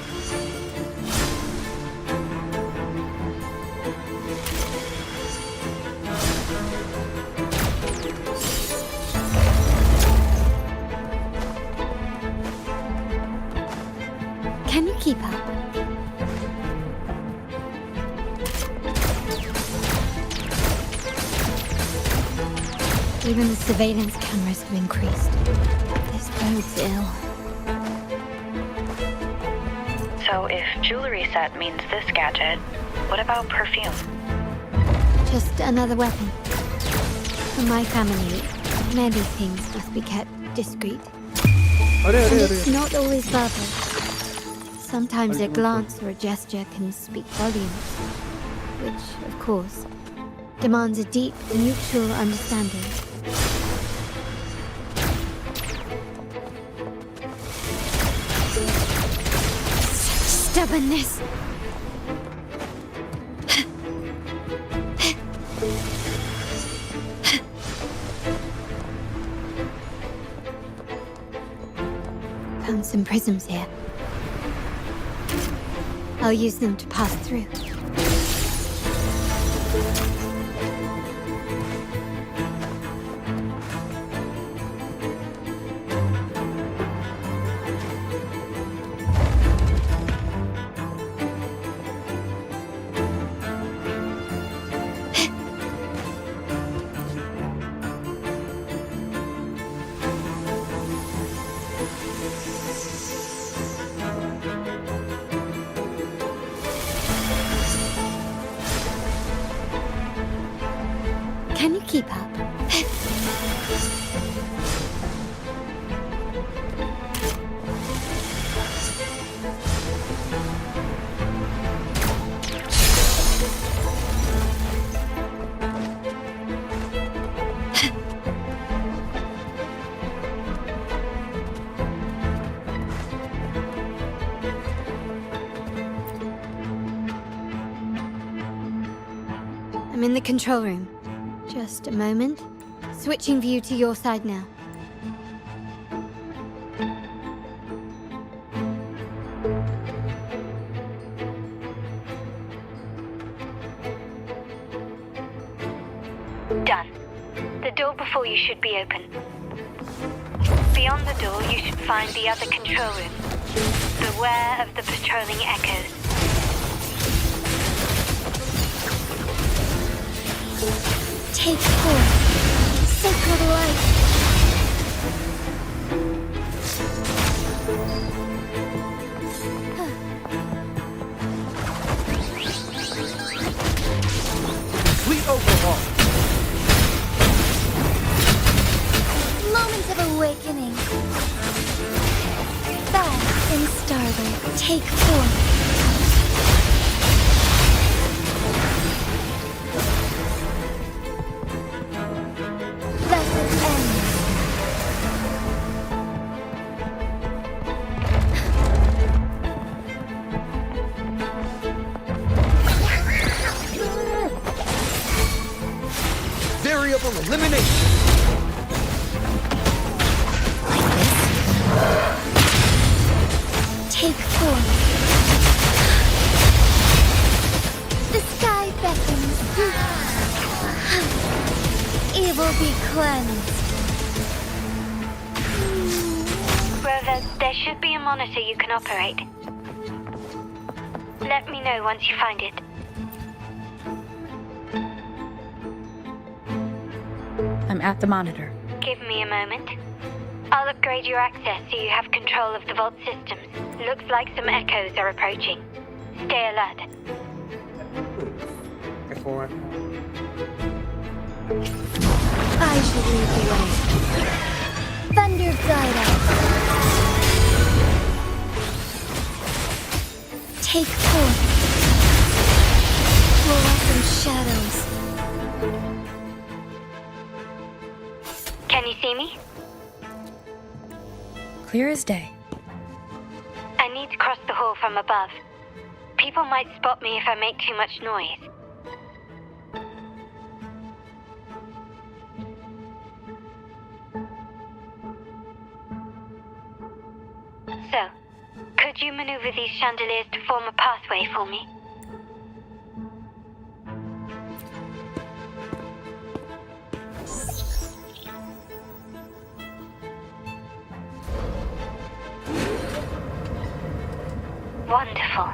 Can you keep up? Even the surveillance cameras have increased. This bodes ill. So if jewelry set means this gadget, what about perfume? Just another weapon. For my family, many things must be kept discreet. And it's not always verbal. Sometimes a glance or a gesture can speak volumes, which, of course, demands a deep, mutual understanding. Stubbornness! Found some prisms here. I'll use them to pass through. Can you keep up? I'm in the control room. Just a moment. Switching view to your side now. Done. The door before you should be open. Beyond the door, you should find the other control room. Beware of the patrolling echoes. Take 4. Sacred light. Complete overhaul. Moment of awakening. Fast in starboard. Take 4. Variable elimination. Take 4. The sky beckons. Evil be cleansed. Rover, there should be a monitor you can operate. Let me know once you find it. I'm at the monitor. Give me a moment. I'll upgrade your access so you have control of the vault systems. Looks like some echoes are approaching. Stay alert. I should lead the way. Thunder guide us. Take 4. Fluorescent shadows. Can you see me? Clear as day. I need to cross the hall from above. People might spot me if I make too much noise. So, could you maneuver these chandeliers to form a pathway for me? Wonderful.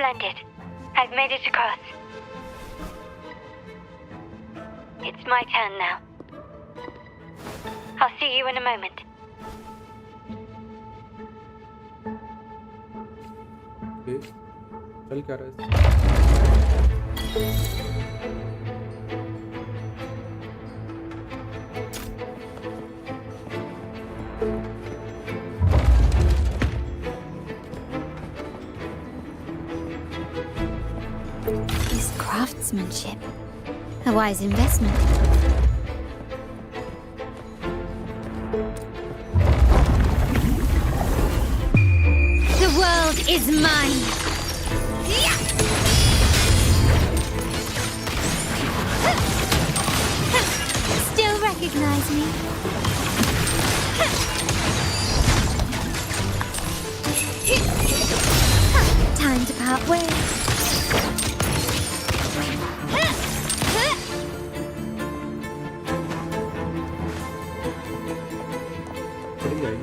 Splendid. I've made it across. It's my turn now. I'll see you in a moment. Okay. चल क्या रहा है? His craftsmanship. A wise investment. The world is mine. Still recognize me? Time to part ways. बढ़िया है।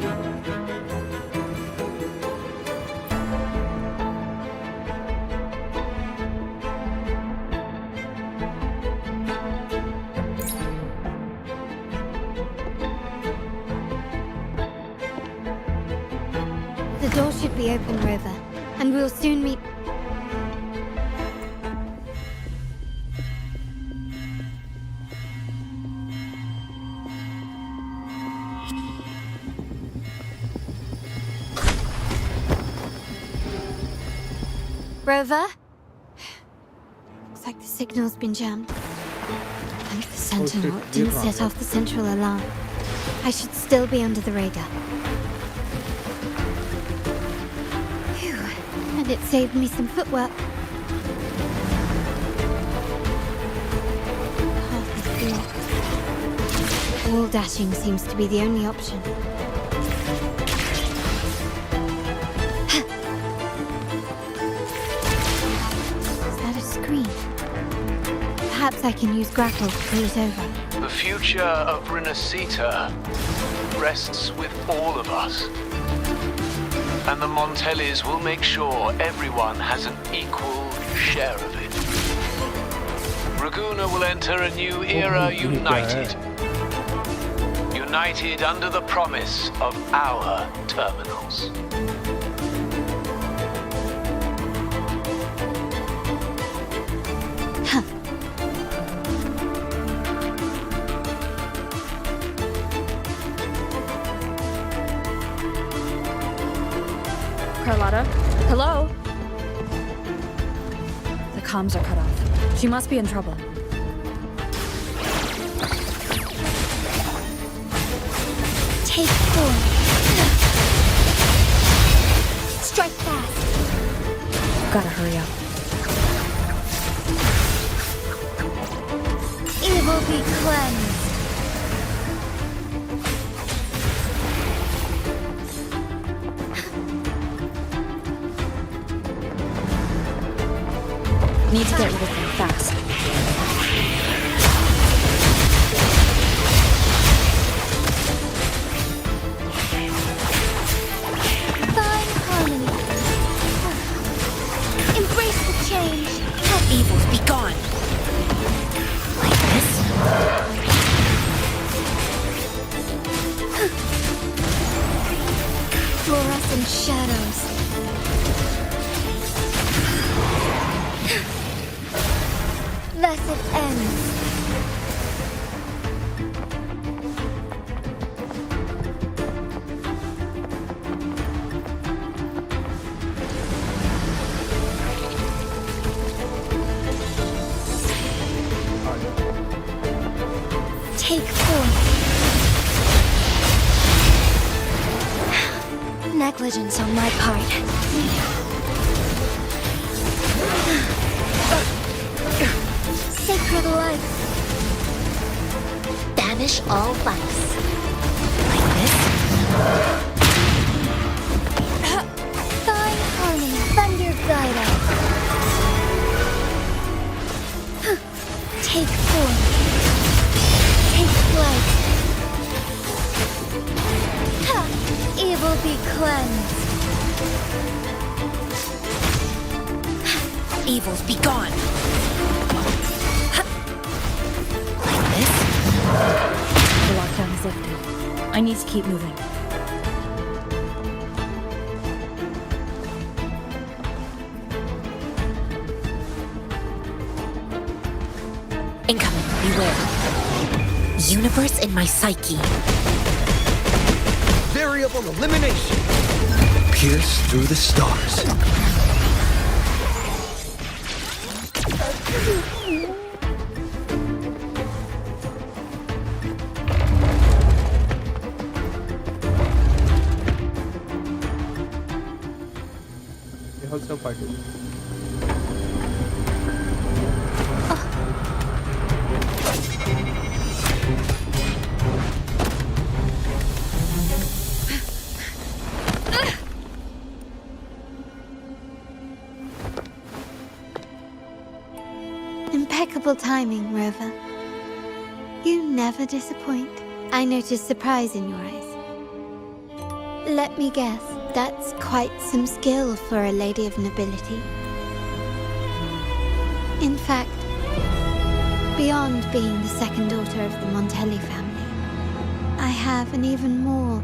The door should be open, Rover, and we'll soon meet. Rover? Looks like the signal's been jammed. Thank the Sentinel it didn't set off the central alarm. I should still be under the radar. Phew. And it saved me some footwork. Path is blocked. Wall dashing seems to be the only option. Perhaps I can use grapple to pull it over. The future of Renacita rests with all of us. And the Montellis will make sure everyone has an equal share of it. Raguna will enter a new era united. United under the promise of our terminals. Carlotta? Hello? The comms are cut off. She must be in trouble. Take 4. Strike fast. Gotta hurry up. Evil be cleansed. Need to get rid of them fast. Fine harmony. Embrace the change. Let evils be gone. Like this? Fluorescent shadows. Thus it ends. Take 4. Negligence on my part. Sacred light. Banish all vice. Like this? Fine harmony. Thunder guide us. Take 4. Take flight. Ha! Evil be cleansed. evils be gone. Like this? The lockdown is lifted. I need to keep moving. Incoming, beware. Universe in my psyche. Variable elimination. Pierce through the stars. How's the fighting? Impeccable timing, Rover. You never disappoint. I noticed surprise in your eyes. Let me guess, that's quite some skill for a lady of nobility. In fact, beyond being the second daughter of the Montelli family, I have an even more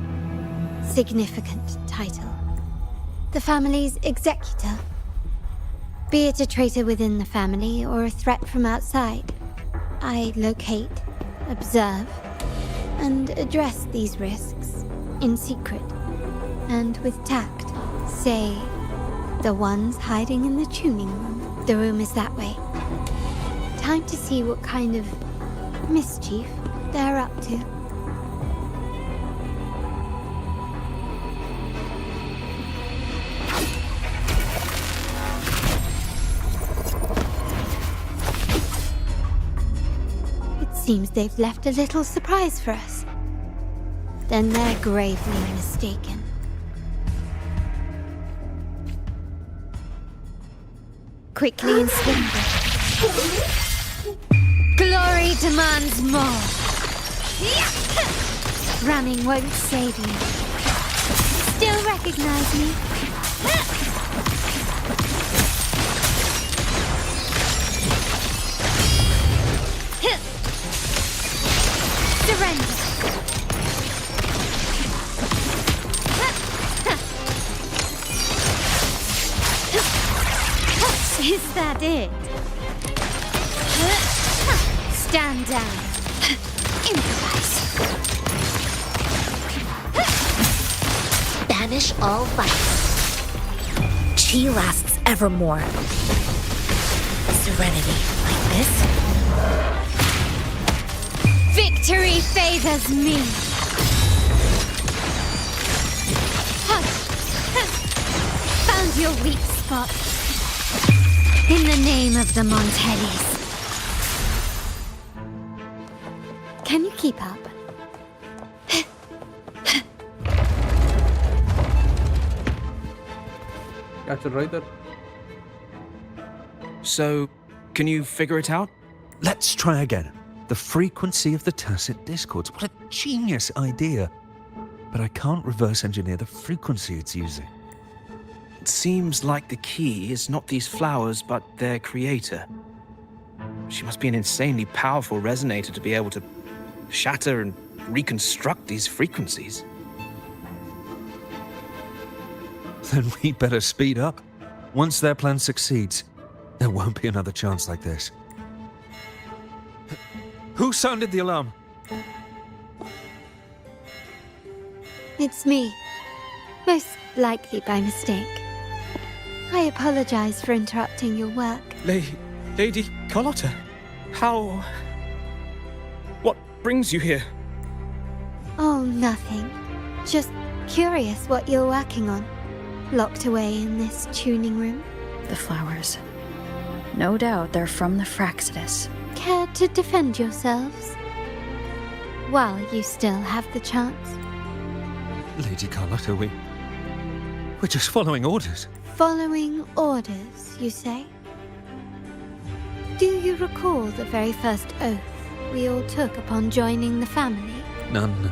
significant title. The family's executor. Be it a traitor within the family or a threat from outside, I locate, observe, and address these risks in secret and with tact. Say, the ones hiding in the tuning room. The room is that way. Time to see what kind of mischief they're up to. Seems they've left a little surprise for us. Then they're gravely mistaken. Quickly and swiftly. Glory demands more. Running won't save you. Still recognize me? Surrender. Is that it? Stand down. Improvise. Banish all vice. Chi lasts evermore. Serenity, like this? Victory favors me. Found your weak spot. In the name of the Montellis. Can you keep up? Catch it right there. So, can you figure it out? Let's try again. The frequency of the tacit discords. What a genius idea. But I can't reverse engineer the frequency it's using. It seems like the key is not these flowers, but their creator. She must be an insanely powerful resonator to be able to shatter and reconstruct these frequencies. Then we'd better speed up. Once their plan succeeds, there won't be another chance like this. Who sounded the alarm? It's me. Most likely by mistake. I apologize for interrupting your work. Lady Carlotta, how... What brings you here? Oh, nothing. Just curious what you're working on. Locked away in this tuning room. The flowers. No doubt they're from the Fraxidus. Care to defend yourselves? While you still have the chance. Lady Carlotta, we're just following orders. Following orders, you say? Do you recall the very first oath we all took upon joining the family? None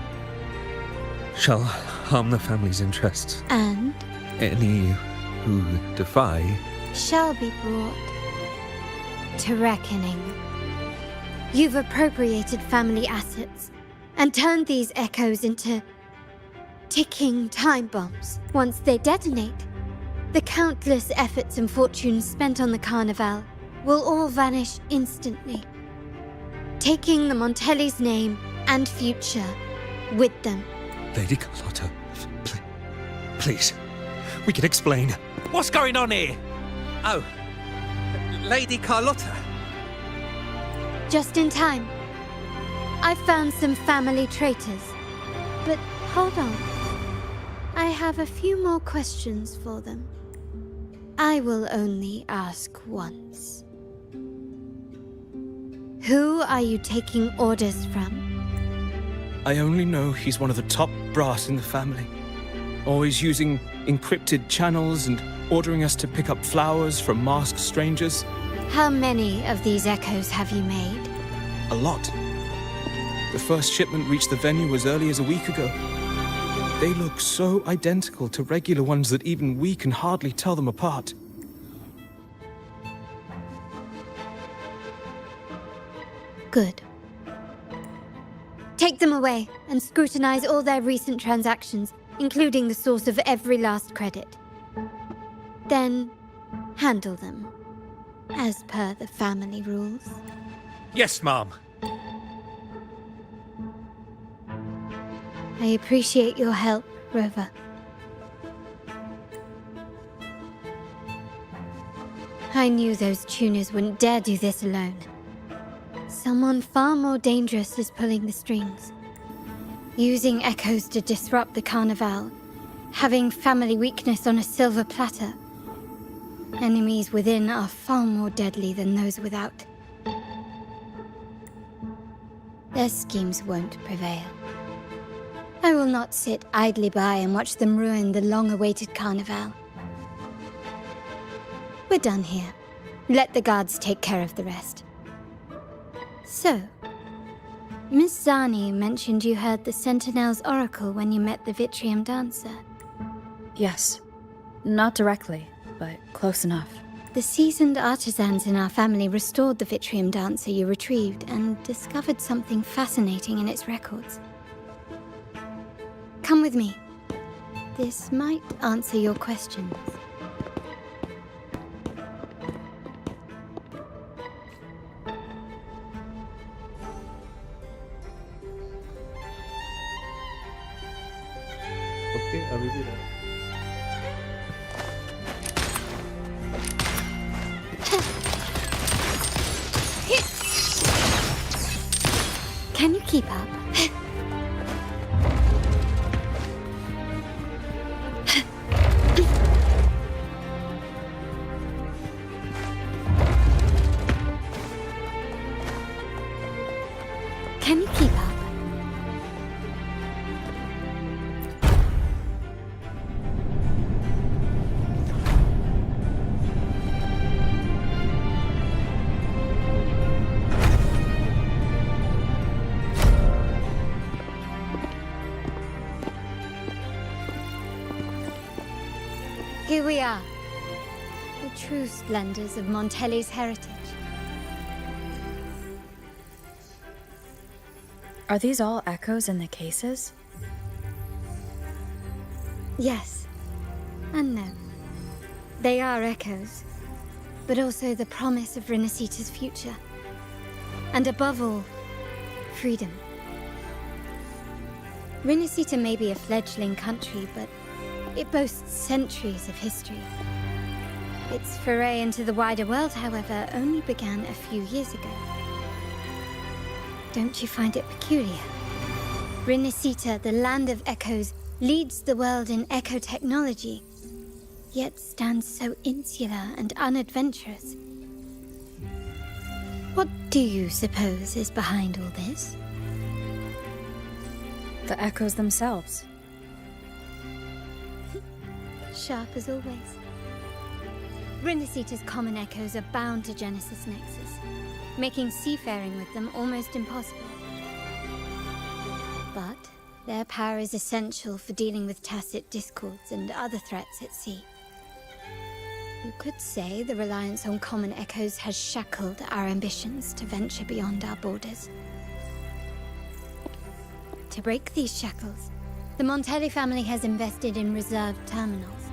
shall harm the family's interests. And? Any who defy shall be brought to reckoning. You've appropriated family assets and turned these echoes into ticking time bombs. Once they detonate, the countless efforts and fortunes spent on the Carnival will all vanish instantly, taking the Montelli's name and future with them. Lady Carlotta, please, we can explain. What's going on here? Oh, Lady Carlotta. Just in time. I found some family traitors. But hold on. I have a few more questions for them. I will only ask once. Who are you taking orders from? I only know he's one of the top brass in the family. Always using encrypted channels and ordering us to pick up flowers from masked strangers. How many of these echoes have you made? A lot. The first shipment reached the venue as early as a week ago. They look so identical to regular ones that even we can hardly tell them apart. Good. Take them away and scrutinize all their recent transactions, including the source of every last credit. Then, handle them, as per the family rules. Yes, Mom. I appreciate your help, Rover. I knew those tuners wouldn't dare do this alone. Someone far more dangerous is pulling the strings. Using echoes to disrupt the Carnival. Having family weakness on a silver platter. Enemies within are far more deadly than those without. Their schemes won't prevail. I will not sit idly by and watch them ruin the long-awaited Carnival. We're done here. Let the guards take care of the rest. So, Miss Zani mentioned you heard the Sentinel's oracle when you met the Vitrium Dancer. Yes. Not directly, but close enough. The seasoned artisans in our family restored the Vitrium Dancer you retrieved and discovered something fascinating in its records. Come with me. This might answer your questions. Okay, अभी भी रहा। Can you keep up? Can you keep up? Here we are, the true splendors of Montelli's heritage. Are these all echoes in the cases? Yes, and no. They are echoes, but also the promise of Renacita's future. And above all, freedom. Renacita may be a fledgling country, but it boasts centuries of history. Its foray into the wider world, however, only began a few years ago. Don't you find it peculiar? Renacita, the land of echoes, leads the world in echo technology, yet stands so insular and unadventurous. What do you suppose is behind all this? The echoes themselves. Sharp as always. Renacita's common echoes are bound to Genesis Nexus, making seafaring with them almost impossible. But their power is essential for dealing with tacit discords and other threats at sea. You could say the reliance on common echoes has shackled our ambitions to venture beyond our borders. To break these shackles, the Montelli family has invested in reserved terminals.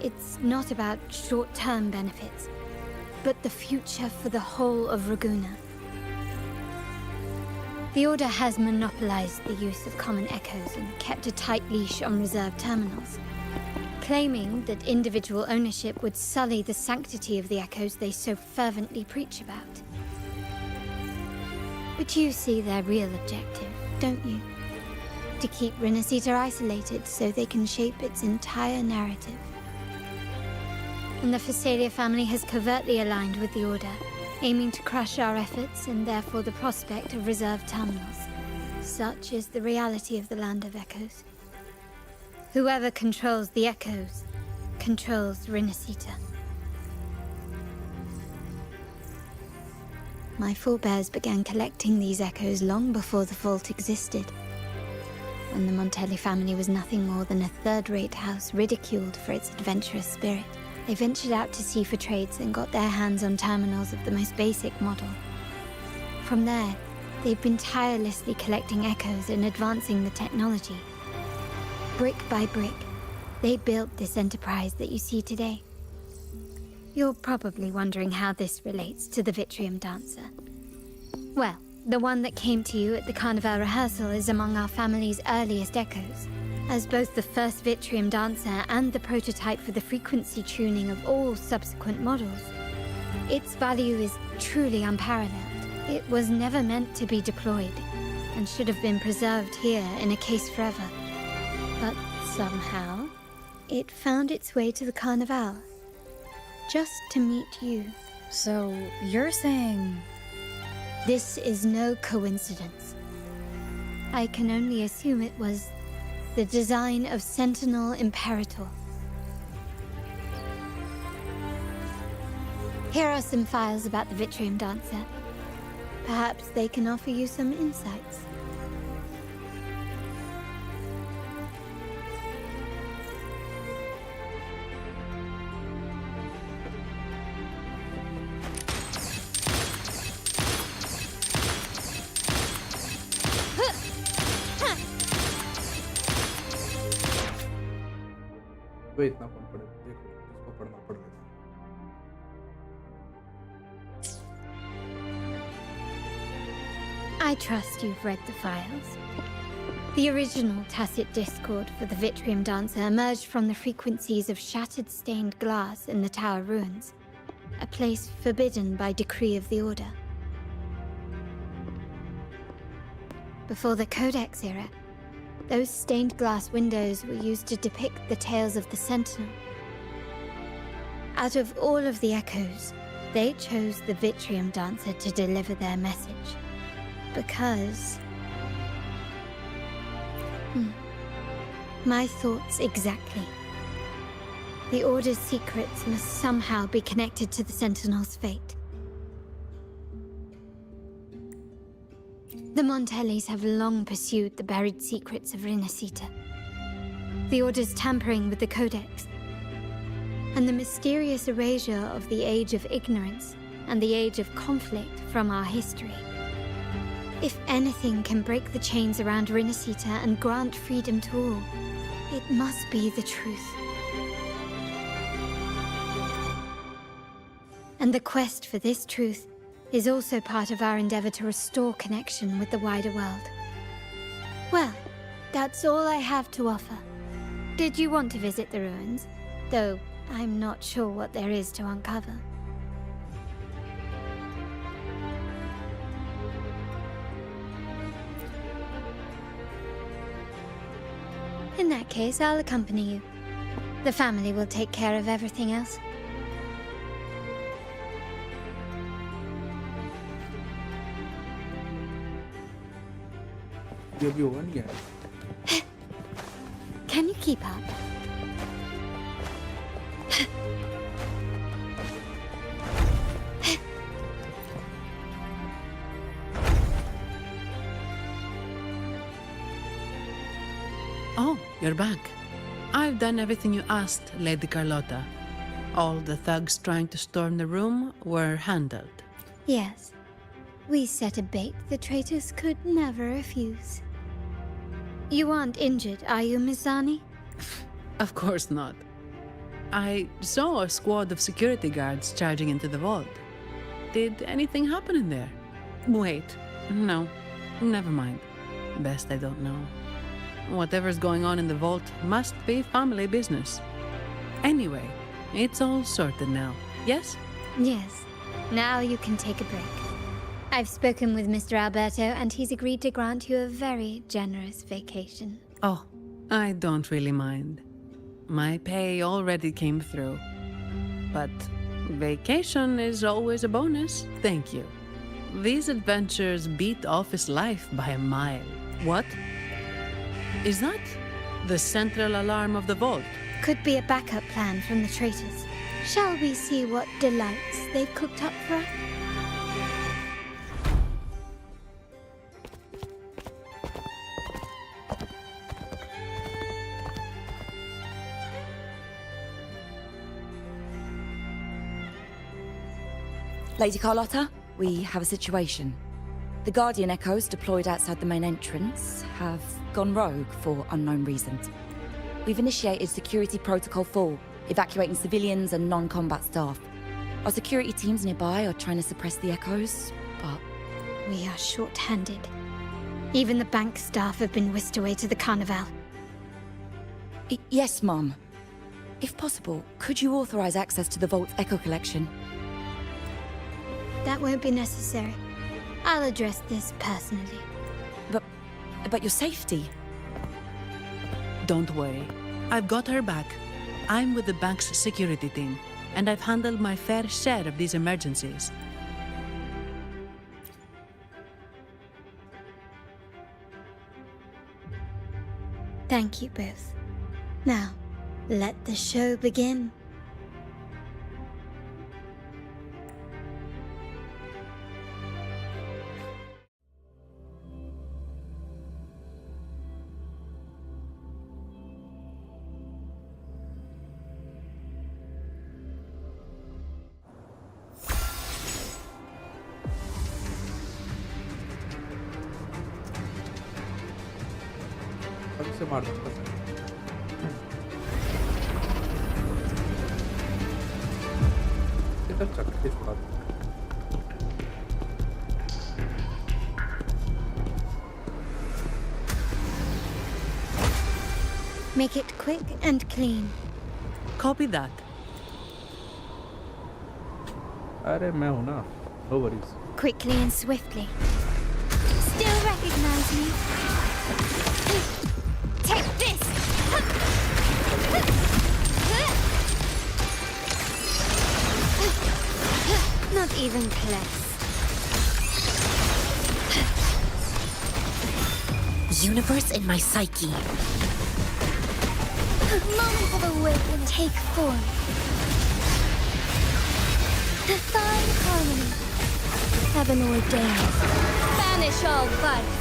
It's not about short-term benefits, but the future for the whole of Raguna. The Order has monopolized the use of common echoes and kept a tight leash on reserved terminals, claiming that individual ownership would sully the sanctity of the echoes they so fervently preach about. But you see their real objective, don't you? To keep Renacita isolated so they can shape its entire narrative. And the Phasalia family has covertly aligned with the Order, aiming to crush our efforts and therefore the prospect of reserved terminals. Such is the reality of the Land of Echoes. Whoever controls the Echoes controls Renacita. My forebears began collecting these echoes long before the vault existed. When the Montelli family was nothing more than a third-rate house ridiculed for its adventurous spirit, they ventured out to sea for trades and got their hands on terminals of the most basic model. From there, they've been tirelessly collecting echoes and advancing the technology. Brick by brick, they built this enterprise that you see today. You're probably wondering how this relates to the Vitrium Dancer. Well, the one that came to you at the Carnival rehearsal is among our family's earliest echoes. As both the first Vitrium Dancer and the prototype for the frequency tuning of all subsequent models, its value is truly unparalleled. It was never meant to be deployed, and should have been preserved here in a case forever. But somehow, it found its way to the Carnival, just to meet you. So, you're saying... This is no coincidence. I can only assume it was the design of Sentinel Imperator. Here are some files about the Vitrium Dancer. Perhaps they can offer you some insights. वे इतना कौन पढ़े देखो इसको पढ़ना पड़ेगा I trust you've read the files. The original tacit discord for the Vitrium Dancer emerged from the frequencies of shattered stained glass in the tower ruins, a place forbidden by decree of the Order. Before the Codex era, those stained glass windows were used to depict the tales of the Sentinel. Out of all of the echoes, they chose the Vitrium Dancer to deliver their message. Because... My thoughts exactly. The Order's secrets must somehow be connected to the Sentinel's fate. The Montellis have long pursued the buried secrets of Renacita. The Order's tampering with the Codex, and the mysterious erasure of the Age of Ignorance and the Age of Conflict from our history. If anything can break the chains around Renacita and grant freedom to all, it must be the truth. And the quest for this truth is also part of our endeavor to restore connection with the wider world. Well, that's all I have to offer. Did you want to visit the ruins? Though I'm not sure what there is to uncover. In that case, I'll accompany you. The family will take care of everything else. Can you keep up? Oh, you're back. I've done everything you asked, Lady Carlotta. All the thugs trying to storm the room were handled. Yes. We set a bait the traitors could never refuse. You aren't injured, are you, Mizani? Of course not. I saw a squad of security guards charging into the vault. Did anything happen in there? Wait, no, never mind. Best I don't know. Whatever's going on in the vault must be family business. Anyway, it's all sorted now, yes? Yes. Now you can take a break. I've spoken with Mr. Alberto, and he's agreed to grant you a very generous vacation. Oh, I don't really mind. My pay already came through. But vacation is always a bonus, thank you. These adventures beat office life by a mile. What? Is that the central alarm of the vault? Could be a backup plan from the traitors. Shall we see what delights they've cooked up for us? Lady Carlotta, we have a situation. The Guardian Echoes deployed outside the main entrance have gone rogue for unknown reasons. We've initiated Security Protocol 4, evacuating civilians and non-combat staff. Our security teams nearby are trying to suppress the Echoes, but... We are short-handed. Even the bank staff have been whisked away to the Carnival. Yes, Mum. If possible, could you authorize access to the Vault's Echo collection? That won't be necessary. I'll address this personally. But your safety? Don't worry. I've got her back. I'm with the bank's security team, and I've handled my fair share of these emergencies. Thank you both. Now, let the show begin. से मार दूंगा इधर चक के छोड़ा दूंगा Make it quick and clean. Copy that. अरे मैं हूँ ना, no worries. Quickly and swiftly. Still recognize me? Take this! Not even close. Universe in my psyche. Moment of awakening. Take form. Divine harmony. Heaven ordained. Banish all vice.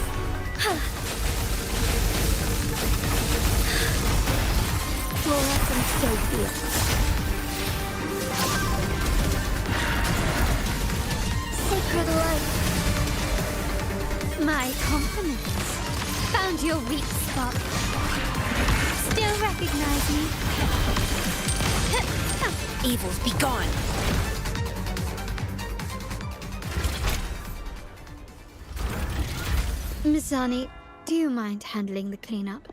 Fluorescent Sophia. Sacred light. My compliments. Found your weak spot. Still recognize me? Evils be gone. Mizani, do you mind handling the cleanup?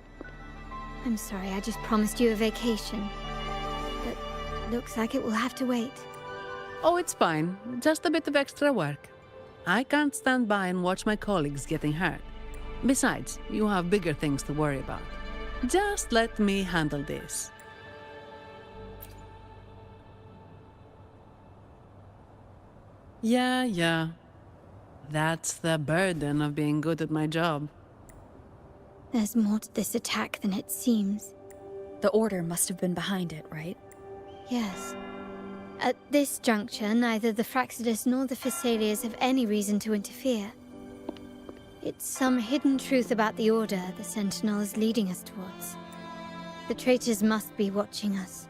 I'm sorry, I just promised you a vacation. But looks like it will have to wait. Oh, it's fine. Just a bit of extra work. I can't stand by and watch my colleagues getting hurt. Besides, you have bigger things to worry about. Just let me handle this. Yeah. That's the burden of being good at my job. There's more to this attack than it seems. The Order must have been behind it, right? Yes. At this juncture, neither the Fraxidus nor the Phassalias have any reason to interfere. It's some hidden truth about the Order the Sentinel is leading us towards. The traitors must be watching us.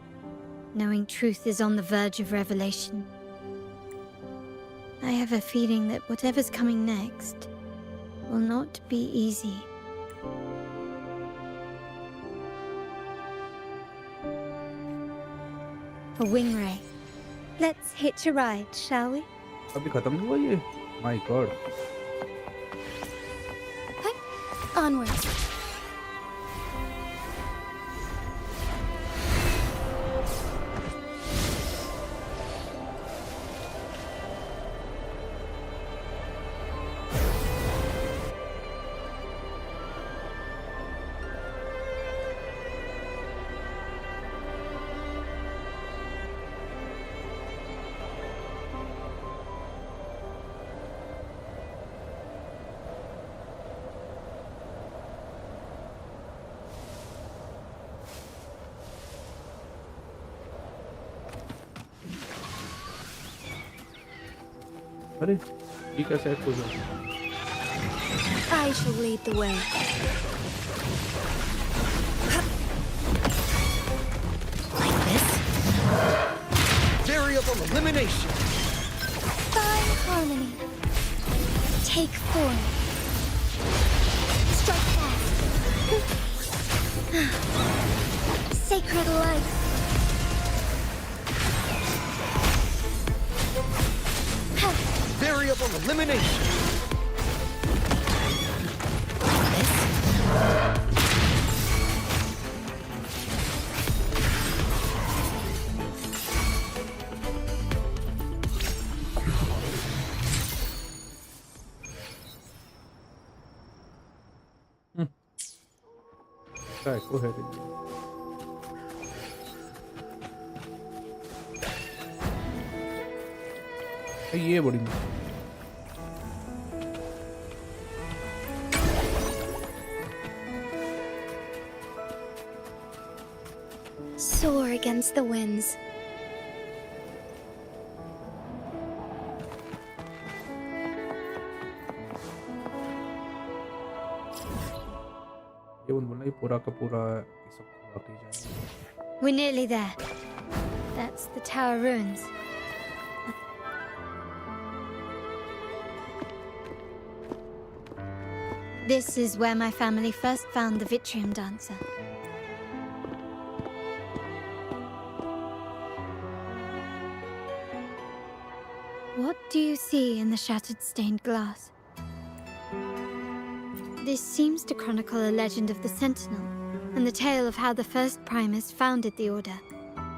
knowing truth is on the verge of revelation. I have a feeling that whatever's coming next will not be easy. A wing ray. Let's hitch a ride, shall we? अभी खत्म नहीं हुआ ये? My God. Onwards. अरे ये कैसे hack हो गया? I shall lead the way. Like this? Variable elimination. Fine harmony. Take form. Strike fast. Sacred life. Variable elimination. Go ahead. ये बड़ी Soar against the winds. ये बोलना ही पूरा का पूरा ये सब वाकई जाए. We're nearly there. That's the tower ruins. This is where my family first found the Vitrium Dancer. What do you see in the shattered stained glass? This seems to chronicle a legend of the Sentinel, and the tale of how the first Primus founded the Order.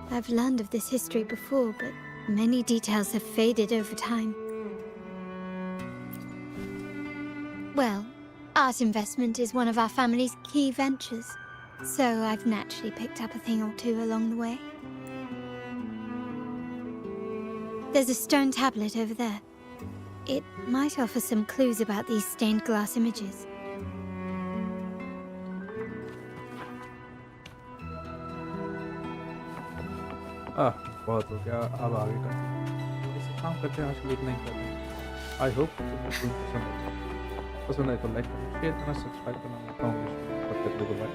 I've learned of this history before, but many details have faded over time. Well, art investment is one of our family's key ventures, so I've naturally picked up a thing or two along the way. There's a stone tablet over there. It might offer some clues about these stained glass images. बहुत हो गया. अब आगे का इसे काम करते हैं. आज के लिए इतना ही करते हैं. आई होप पसंद आए तो लाइक करना, शेयर करना, सब्सक्राइब करना. मैं कहूँगी तब तक लोगों को बाय.